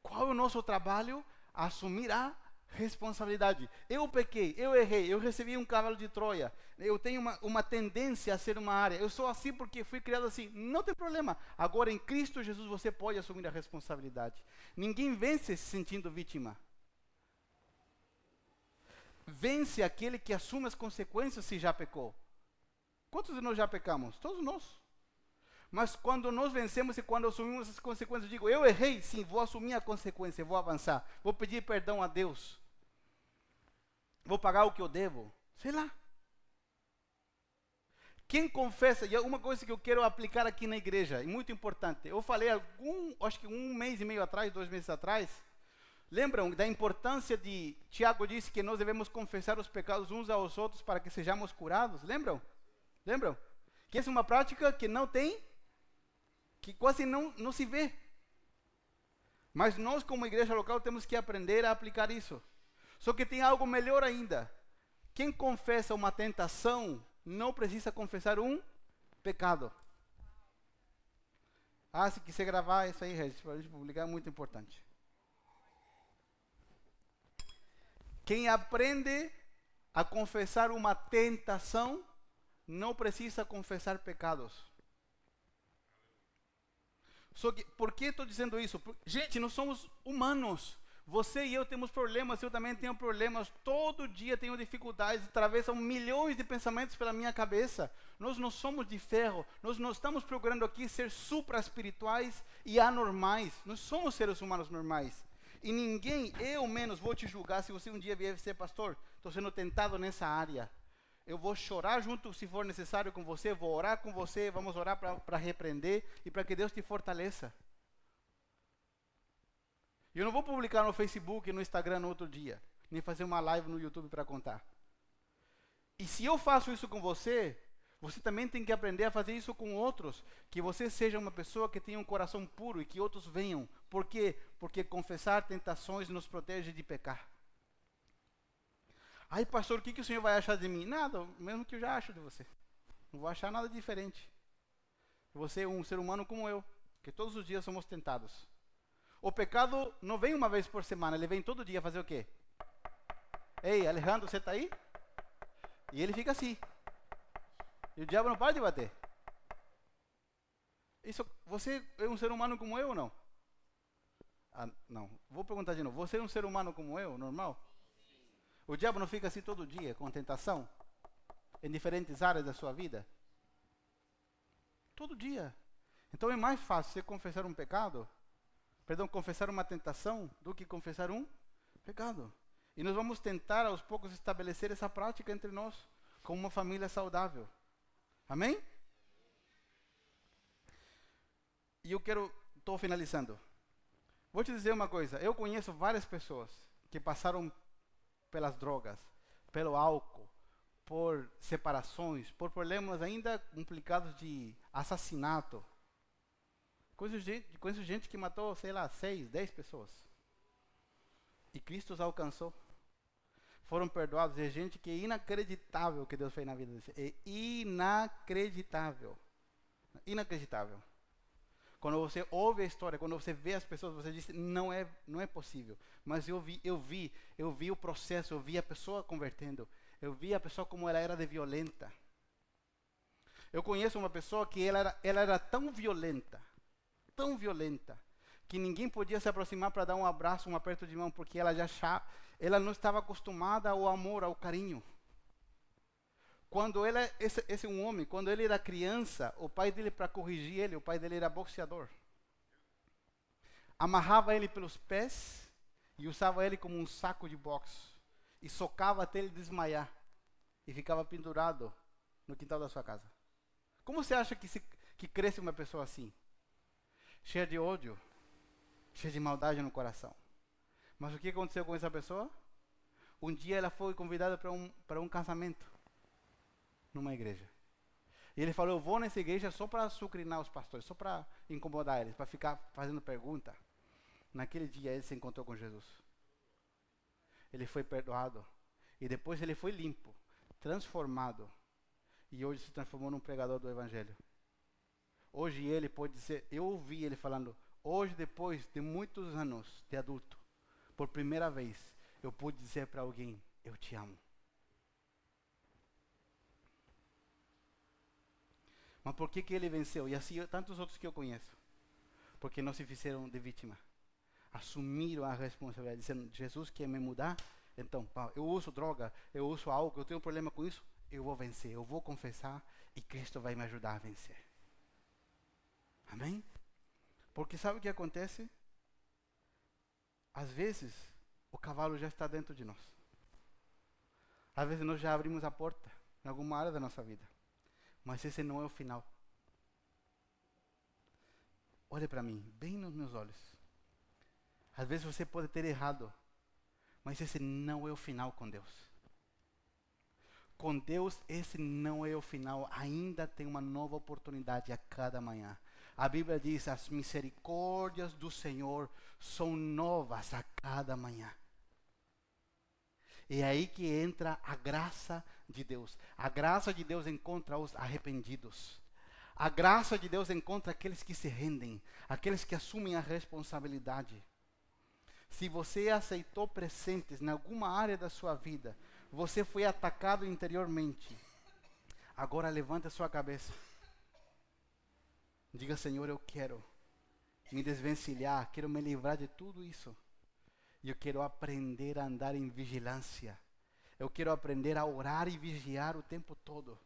Qual é o nosso trabalho? Assumir a responsabilidade. Eu pequei, eu errei, eu recebi um cavalo de Troia. Eu tenho uma tendência a ser uma área. Eu sou assim porque fui criado assim. Não tem problema. Agora em Cristo Jesus você pode assumir a responsabilidade. Ninguém vence se sentindo vítima. Vence aquele que assume as consequências se já pecou. Quantos de nós já pecamos? Todos nós. Mas quando nós vencemos e quando assumimos as consequências, eu digo, eu errei, sim, vou assumir a consequência, vou avançar, vou pedir perdão a Deus, vou pagar o que eu devo, sei lá. Quem confessa, e é uma coisa que eu quero aplicar aqui na igreja, e muito importante, eu falei acho que 1 mês e meio atrás, 2 meses atrás, lembram da importância de, Tiago disse que nós devemos confessar os pecados uns aos outros para que sejamos curados, lembram? Lembram? Que essa é uma prática que não tem, que quase não se vê. Mas nós, como igreja local, temos que aprender a aplicar isso. Só que tem algo melhor ainda. Quem confessa uma tentação, não precisa confessar um pecado. Se quiser gravar isso aí, Regis, para a gente publicar, é muito importante. Quem aprende a confessar uma tentação, não precisa confessar pecados. Só que, por que estou dizendo isso? Gente, nós somos humanos. Você e eu temos problemas, eu também tenho problemas. Todo dia tenho dificuldades, atravessam milhões de pensamentos pela minha cabeça. Nós não somos de ferro. Nós não estamos procurando aqui ser supra-espirituais e anormais. Nós somos seres humanos normais. E ninguém, eu menos, vou te julgar se você um dia vier ser pastor. Estou sendo tentado nessa área. Eu vou chorar junto, se for necessário, com você. Vou orar com você. Vamos orar para repreender e para que Deus te fortaleça. Eu não vou publicar no Facebook e no Instagram no outro dia. Nem fazer uma live no YouTube para contar. E se eu faço isso com você, você também tem que aprender a fazer isso com outros. Que você seja uma pessoa que tenha um coração puro e que outros venham. Por quê? Porque confessar tentações nos protege de pecar. Aí, pastor, o que o senhor vai achar de mim? Nada, o mesmo que eu já acho de você. Não vou achar nada diferente. Você é um ser humano como eu, que todos os dias somos tentados. O pecado não vem uma vez por semana, ele vem todo dia fazer o quê? Ei, Alejandro, você está aí? E ele fica assim. E o diabo não para de bater. Você é um ser humano como eu ou não? Ah, não. Vou perguntar de novo. Você é um ser humano como eu, normal? O diabo não fica assim todo dia, com tentação? Em diferentes áreas da sua vida? Todo dia. Então é mais fácil você confessar um pecado, confessar uma tentação, do que confessar um pecado. E nós vamos tentar aos poucos estabelecer essa prática entre nós, como uma família saudável. Amém? E estou finalizando. Vou te dizer uma coisa, eu conheço várias pessoas que passaram pelas drogas, pelo álcool, por separações, problemas ainda complicados de assassinato. Conheço gente que matou, 6, 10 pessoas. E Cristo os alcançou. Foram perdoados. É gente que é inacreditável o que Deus fez na vida deles. É inacreditável. Inacreditável. Quando você ouve a história, quando você vê as pessoas, você diz, não é possível. Mas eu vi o processo, eu vi a pessoa convertendo. Eu vi a pessoa como ela era de violenta. Eu conheço uma pessoa que ela era tão violenta, que ninguém podia se aproximar para dar um abraço, um aperto de mão, porque ela não estava acostumada ao amor, ao carinho. Quando esse é um homem, quando ele era criança, o pai dele, para corrigir ele, o pai dele era boxeador. Amarrava ele pelos pés e usava ele como um saco de boxe. E socava até ele desmaiar. E ficava pendurado no quintal da sua casa. Como você acha que cresce uma pessoa assim? Cheia de ódio, cheia de maldade no coração. Mas o que aconteceu com essa pessoa? Um dia ela foi convidada para um casamento. Numa igreja. E ele falou, eu vou nessa igreja só para açucrinar os pastores, só para incomodar eles, para ficar fazendo pergunta. Naquele dia ele se encontrou com Jesus. Ele foi perdoado. E depois ele foi limpo, transformado. E hoje se transformou num pregador do evangelho. Hoje ele pode dizer, eu ouvi ele falando, hoje depois de muitos anos de adulto, por primeira vez, eu pude dizer para alguém, eu te amo. Mas por que ele venceu? E assim tantos outros que eu conheço. Porque não se fizeram de vítima. Assumiram a responsabilidade, dizendo, Jesus quer me mudar, então, eu uso droga, eu uso álcool, eu tenho um problema com isso, eu vou vencer, eu vou confessar e Cristo vai me ajudar a vencer. Amém? Porque sabe o que acontece? Às vezes, o cavalo já está dentro de nós. Às vezes nós já abrimos a porta em alguma área da nossa vida. Mas esse não é o final. Olhe para mim, bem nos meus olhos. Às vezes você pode ter errado, mas esse não é o final com Deus. Com Deus, esse não é o final. Ainda tem uma nova oportunidade a cada manhã. A Bíblia diz, as misericórdias do Senhor são novas a cada manhã. É aí que entra a graça de Deus. A graça de Deus encontra os arrependidos. A graça de Deus encontra aqueles que se rendem, aqueles que assumem a responsabilidade. Se você aceitou presentes em alguma área da sua vida, você foi atacado interiormente. Agora levante a sua cabeça. Diga, Senhor, eu quero me desvencilhar, quero me livrar de tudo isso. E eu quero aprender a andar em vigilância. Eu quero aprender a orar e vigiar o tempo todo.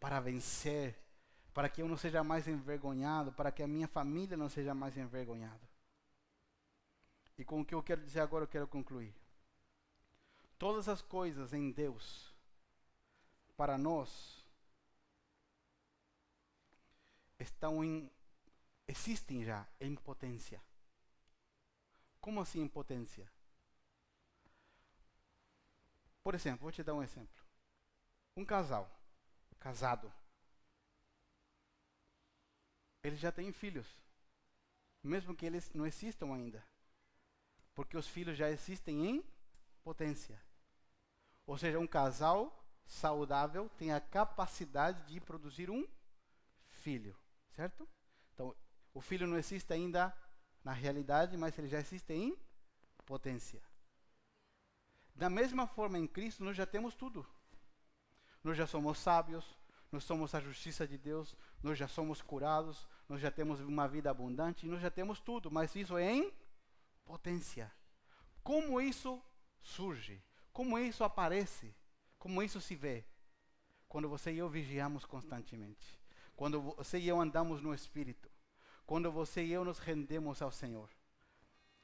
Para vencer. Para que eu não seja mais envergonhado. Para que a minha família não seja mais envergonhada. E com o que eu quero dizer agora, eu quero concluir. Todas as coisas em Deus para nós existem já em potência. Como assim em potência? Por exemplo, vou te dar um exemplo. Um casal, casado, eles já têm filhos, mesmo que eles não existam ainda, porque os filhos já existem em potência. Ou seja, um casal saudável tem a capacidade de produzir um filho, certo? Então, o filho não existe ainda na realidade, mas ele já existe em potência. Da mesma forma, em Cristo, nós já temos tudo. Nós já somos sábios, nós somos a justiça de Deus, nós já somos curados, nós já temos uma vida abundante, nós já temos tudo, mas isso é em potência. Como isso surge? Como isso aparece? Como isso se vê? Quando você e eu vigiamos constantemente. Quando você e eu andamos no Espírito. Quando você e eu nos rendemos ao Senhor.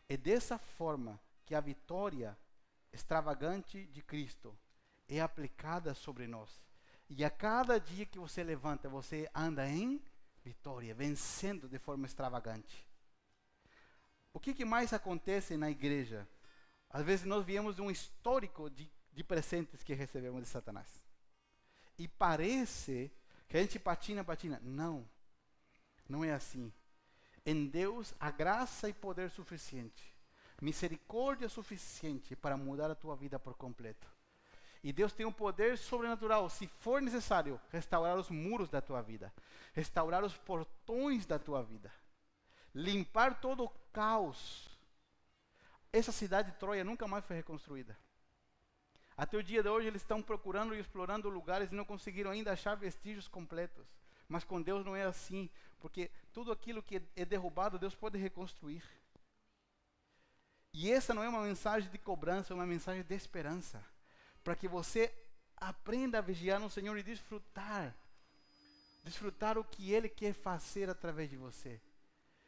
É dessa forma que a vitória extravagante de Cristo é aplicada sobre nós. E a cada dia que você levanta, você anda em vitória, vencendo de forma extravagante. O que mais acontece na igreja? Às vezes nós viemos de um histórico de presentes que recebemos de Satanás. E parece que a gente patina. Não, não é assim. Em Deus há graça e poder suficiente, misericórdia suficiente para mudar a tua vida por completo. E Deus tem um poder sobrenatural, se for necessário, restaurar os muros da tua vida, restaurar os portões da tua vida, limpar todo o caos. Essa cidade de Troia nunca mais foi reconstruída. Até o dia de hoje eles estão procurando e explorando lugares e não conseguiram ainda achar vestígios completos. Mas com Deus não é assim, porque tudo aquilo que é derrubado, Deus pode reconstruir. E essa não é uma mensagem de cobrança, é uma mensagem de esperança. Para que você aprenda a vigiar no Senhor e desfrutar o que Ele quer fazer através de você.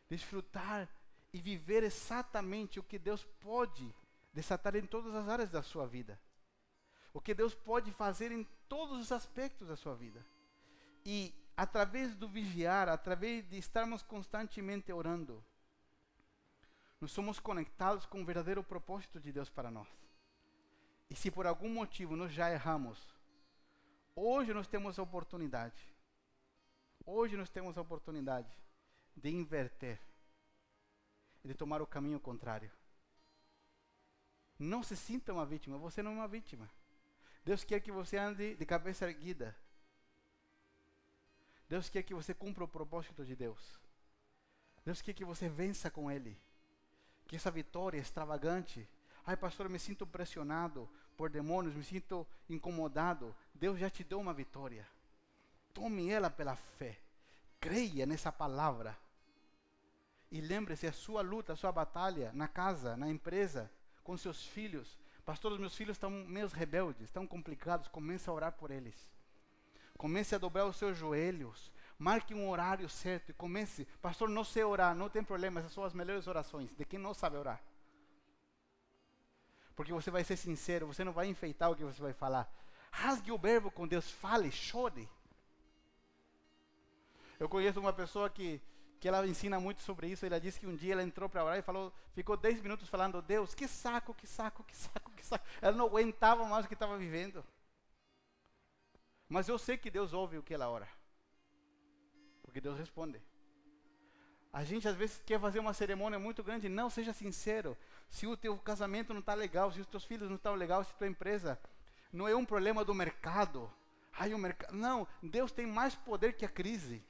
Desfrutar e viver exatamente o que Deus pode desatar em todas as áreas da sua vida. O que Deus pode fazer em todos os aspectos da sua vida. E através do vigiar, através de estarmos constantemente orando, nós somos conectados com o verdadeiro propósito de Deus para nós. E se por algum motivo nós já erramos, hoje nós temos a oportunidade. Hoje nós temos a oportunidade de inverter, de tomar o caminho contrário. Não se sinta uma vítima, você não é uma vítima. Deus quer que você ande de cabeça erguida. Deus quer que você cumpra o propósito de Deus. Deus quer que você vença com Ele. Que essa vitória extravagante, ai pastor, eu me sinto pressionado por demônios, me sinto incomodado. Deus já te deu uma vitória. Tome ela pela fé. Creia nessa palavra. E lembre-se, a sua luta, a sua batalha na casa, na empresa, com seus filhos. Pastor, os meus filhos estão meio rebeldes, estão complicados. Comece a orar por eles. Comece a dobrar os seus joelhos. Marque um horário certo e comece. Pastor, não sei orar, não tem problema. Essas são as melhores orações de quem não sabe orar. Porque você vai ser sincero, você não vai enfeitar o que você vai falar. Rasgue o verbo com Deus, fale, chore. Eu conheço uma pessoa que ela ensina muito sobre isso. Ela disse que um dia ela entrou para orar e ficou 10 minutos falando, Deus, que saco, que saco, que saco, que saco. Ela não aguentava mais o que estava vivendo. Mas eu sei que Deus ouve o que ela ora. Porque Deus responde. A gente às vezes quer fazer uma cerimônia muito grande. Não, seja sincero. Se o teu casamento não está legal, se os teus filhos não estão legal, se a tua empresa não é um problema do mercado. Ai, o mercado. Não, Deus tem mais poder que a crise.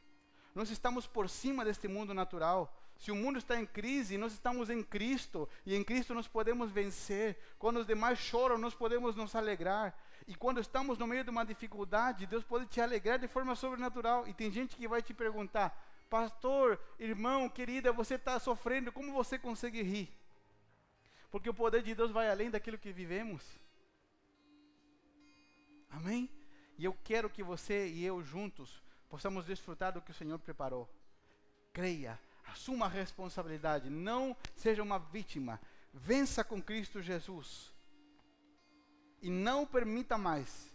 Nós estamos por cima deste mundo natural. Se o mundo está em crise, nós estamos em Cristo. E em Cristo nós podemos vencer. Quando os demais choram, nós podemos nos alegrar. E quando estamos no meio de uma dificuldade, Deus pode te alegrar de forma sobrenatural. E tem gente que vai te perguntar, pastor, irmão, querida, você está sofrendo, como você consegue rir? Porque o poder de Deus vai além daquilo que vivemos. Amém? E eu quero que você e eu juntos possamos desfrutar do que o Senhor preparou. Creia, assuma a responsabilidade, não seja uma vítima. Vença com Cristo Jesus. E não permita mais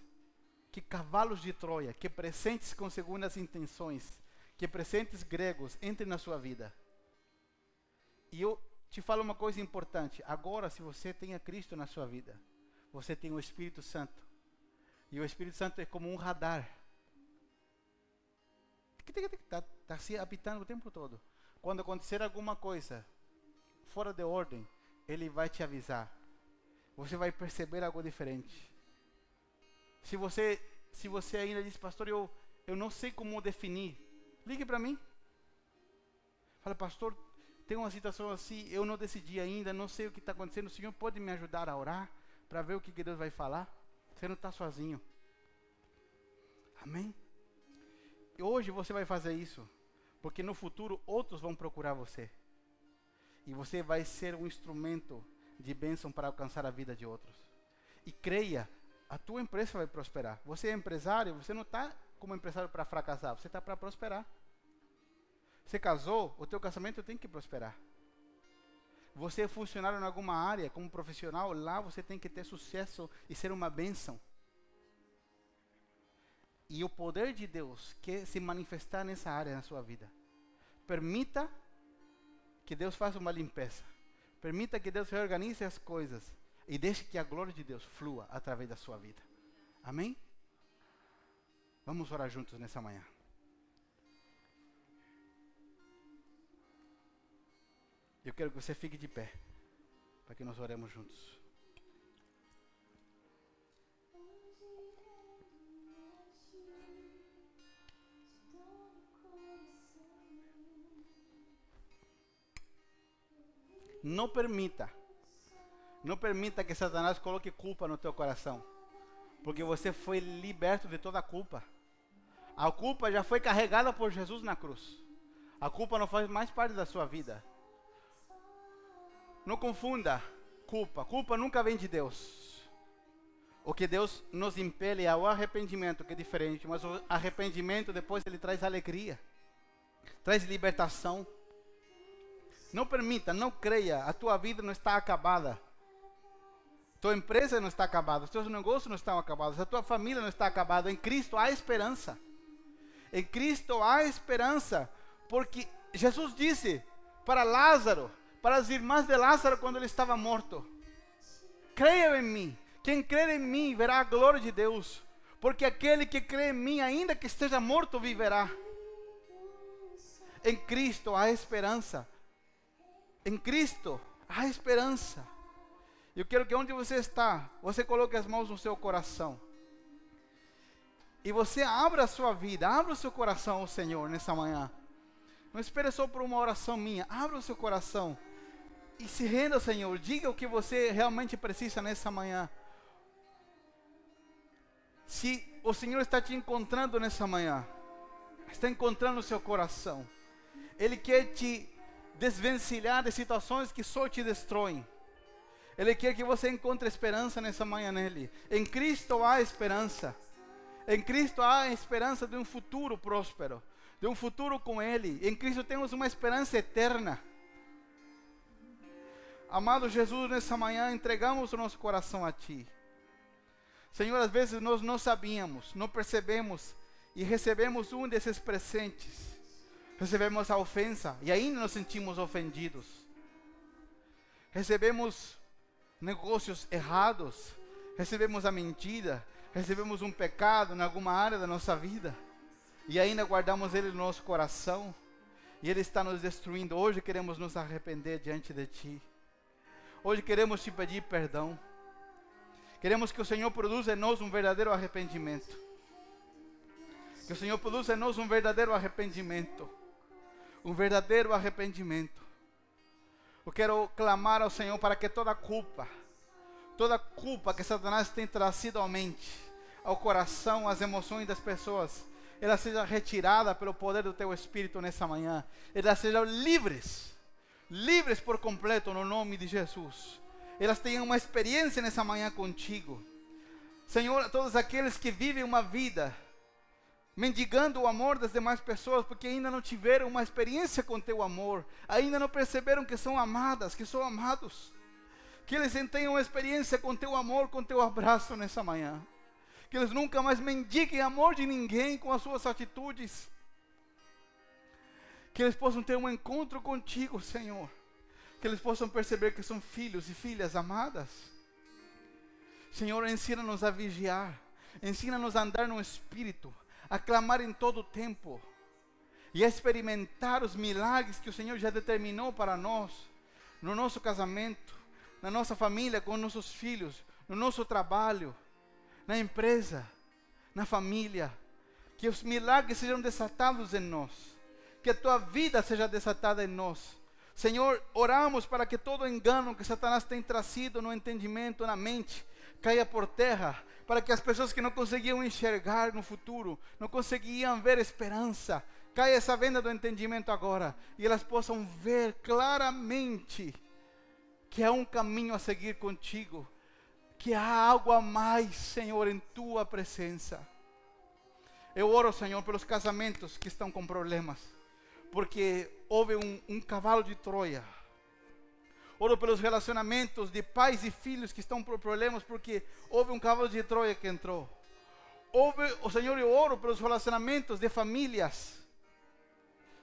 que cavalos de Troia, que presentes com segundas intenções, que presentes gregos entrem na sua vida. E eu te falo uma coisa importante. Agora, se você tem a Cristo na sua vida, você tem o Espírito Santo. E o Espírito Santo é como um radar. Está se apitando o tempo todo. Quando acontecer alguma coisa fora de ordem, ele vai te avisar. Você vai perceber algo diferente. Se você ainda diz, pastor, eu não sei como definir, ligue para mim. Fala, pastor, tem uma situação assim, eu não decidi ainda, não sei o que está acontecendo. O Senhor pode me ajudar a orar para ver o que Deus vai falar? Você não está sozinho. Amém? E hoje você vai fazer isso, porque no futuro outros vão procurar você. E você vai ser um instrumento de bênção para alcançar a vida de outros. E creia, a tua empresa vai prosperar. Você é empresário, você não está como empresário para fracassar, você está para prosperar. Você casou, o teu casamento tem que prosperar. Você é funcionário em alguma área, como profissional, lá você tem que ter sucesso e ser uma bênção. E o poder de Deus quer se manifestar nessa área na sua vida. Permita que Deus faça uma limpeza. Permita que Deus reorganize as coisas. E deixe que a glória de Deus flua através da sua vida. Amém? Vamos orar juntos nessa manhã. Eu quero que você fique de pé, para que nós oremos juntos. Não permita que Satanás coloque culpa no teu coração, porque você foi liberto de toda a culpa. A culpa já foi carregada por Jesus na cruz. A culpa não faz mais parte da sua vida. Não confunda culpa. Culpa nunca vem de Deus. O que Deus nos impele é o arrependimento, que é diferente. Mas o arrependimento depois ele traz alegria, traz libertação. Não permita, não creia, a tua vida não está acabada. Tua empresa não está acabada, os teus negócios não estão acabados, a tua família não está acabada. Em Cristo há esperança. Em Cristo há esperança, porque Jesus disse para Lázaro, para as irmãs de Lázaro quando ele estava morto: creiam em mim, quem crer em mim verá a glória de Deus, porque aquele que crê em mim, ainda que esteja morto, viverá. Em Cristo há esperança. Em Cristo há esperança. Eu quero que onde você está, você coloque as mãos no seu coração. E você abra a sua vida, abra o seu coração ao Senhor nessa manhã. Não espere só por uma oração minha. Abra o seu coração e se renda ao Senhor. Diga o que você realmente precisa nessa manhã. Se o Senhor está te encontrando nessa manhã, está encontrando o seu coração, Ele quer te desvencilhar de situações que só te destroem. Ele quer que você encontre esperança nessa manhã nele. Em Cristo há esperança. Em Cristo há esperança de um futuro próspero, de um futuro com Ele. Em Cristo temos uma esperança eterna. Amado Jesus, nessa manhã entregamos o nosso coração a Ti. Senhor, às vezes nós não sabíamos, não percebemos e recebemos um desses presentes. Recebemos a ofensa e ainda nos sentimos ofendidos. Recebemos negócios errados, recebemos a mentira, recebemos um pecado em alguma área da nossa vida e ainda guardamos ele no nosso coração e ele está nos destruindo. Hoje queremos nos arrepender diante de Ti. Hoje queremos Te pedir perdão. Queremos que o Senhor produza em nós um verdadeiro arrependimento. Que o Senhor produza em nós um verdadeiro arrependimento. Um verdadeiro arrependimento. Eu quero clamar ao Senhor para que toda culpa que Satanás tem trazido à mente, ao coração, às emoções das pessoas, ela seja retirada pelo poder do Teu Espírito nessa manhã. Elas sejam livres por completo no nome de Jesus. Elas tenham uma experiência nessa manhã contigo. Senhor, todos aqueles que vivem uma vida mendigando o amor das demais pessoas, porque ainda não tiveram uma experiência com Teu amor, ainda não perceberam que são amadas, que são amados, que eles tenham uma experiência com Teu amor, com Teu abraço nessa manhã, Que eles nunca mais mendiguem amor de ninguém com as suas atitudes. Que eles possam ter um encontro contigo, Senhor. Que eles possam perceber que são filhos e filhas amadas. Senhor, ensina-nos a vigiar. Ensina-nos a andar no Espírito. A clamar em todo o tempo. E a experimentar os milagres que o Senhor já determinou para nós. No nosso casamento. Na nossa família, com nossos filhos. No nosso trabalho. Na empresa. Na família. Que os milagres sejam desatados em nós. Que a tua vida seja desatada em nós. Senhor, oramos para que todo engano que Satanás tem trazido no entendimento, na mente, caia por terra. Para que as pessoas que não conseguiam enxergar no futuro, não conseguiam ver esperança, caia essa venda do entendimento agora. E elas possam ver claramente que há um caminho a seguir contigo. Que há algo a mais, Senhor, em tua presença. Eu oro, Senhor, pelos casamentos que estão com problemas. Porque houve um cavalo de Troia. Oro pelos relacionamentos de pais e filhos que estão por problemas, porque houve um cavalo de Troia que entrou. Senhor, eu oro pelos relacionamentos de famílias,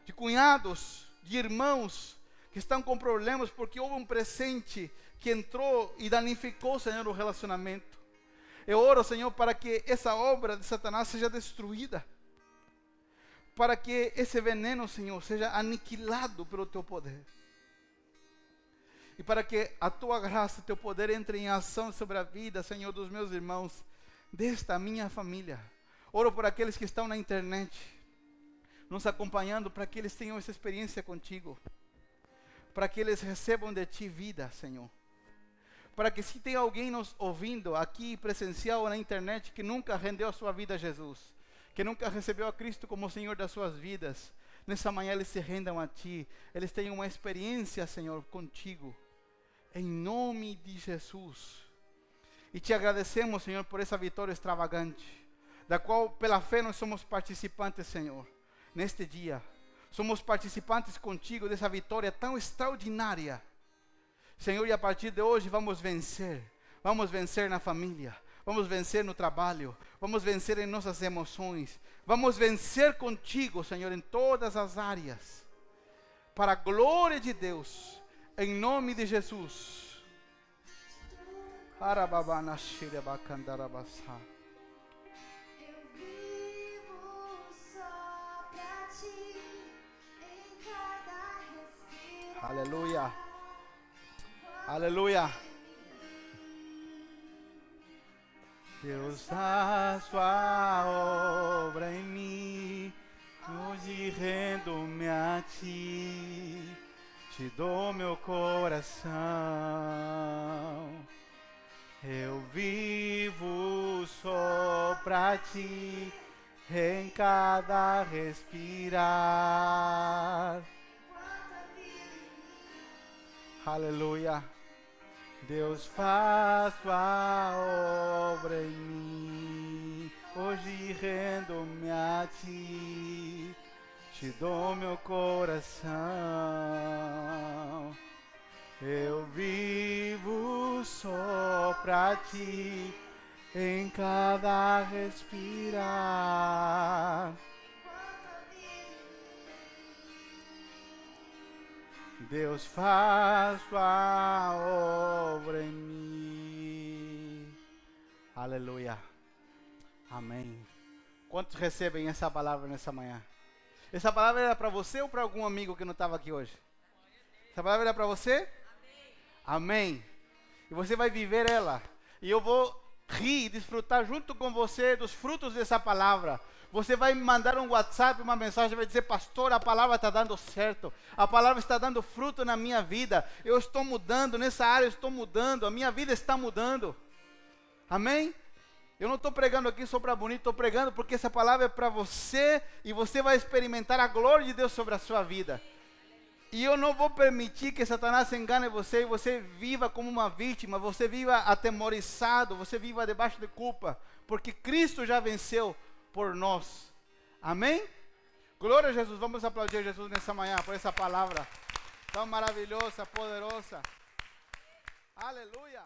de cunhados, de irmãos, que estão com problemas, porque houve um presente que entrou e danificou, Senhor, o relacionamento. Eu oro, Senhor, para que essa obra de Satanás seja destruída. Para que esse veneno, Senhor, seja aniquilado pelo teu poder. E para que a tua graça, teu poder entre em ação sobre a vida, Senhor, dos meus irmãos, desta minha família. Oro por aqueles que estão na internet, nos acompanhando, para que eles tenham essa experiência contigo. Para que eles recebam de ti vida, Senhor. Para que se tem alguém nos ouvindo aqui, presencial ou na internet, que nunca rendeu a sua vida a Jesus, que nunca recebeu a Cristo como Senhor das suas vidas, nessa manhã eles se rendam a ti, eles tenham uma experiência, Senhor, contigo, em nome de Jesus. E te agradecemos, Senhor, por essa vitória extravagante, da qual pela fé nós somos participantes, Senhor, neste dia. Somos participantes contigo dessa vitória tão extraordinária. Senhor, e a partir de hoje vamos vencer na família, vamos vencer no trabalho, vamos vencer em nossas emoções, vamos vencer contigo, Senhor, em todas as áreas, para a glória de Deus, em nome de Jesus. Aleluia, aleluia. Deus, a sua obra em mim, hoje rendo-me a ti, te dou meu coração. Eu vivo só pra ti, em cada respirar. Aleluia. Deus, faz sua obra em mim, hoje rendo-me a ti, te dou meu coração. Eu vivo só pra ti, em cada respirar. Deus, faz sua obra em mim. Aleluia. Amém. Quantos recebem essa palavra nessa manhã? Essa palavra era para você ou para algum amigo que não estava aqui hoje? Essa palavra era para você? Amém. E você vai viver ela. E eu vou rir e desfrutar junto com você dos frutos dessa palavra. Você vai me mandar um WhatsApp, uma mensagem, vai dizer: pastor, a palavra está dando certo, a palavra está dando fruto na minha vida, eu estou mudando, nessa área eu estou mudando, a minha vida está mudando. Amém? Eu não estou pregando aqui só para bonito, estou pregando porque essa palavra é para você, e você vai experimentar a glória de Deus sobre a sua vida. E eu não vou permitir que Satanás engane você, e você viva como uma vítima, você viva atemorizado, você viva debaixo de culpa, porque Cristo já venceu por nós. Amém? Glória a Jesus. Vamos aplaudir Jesus nessa manhã por essa palavra tão maravilhosa, poderosa. Aleluia.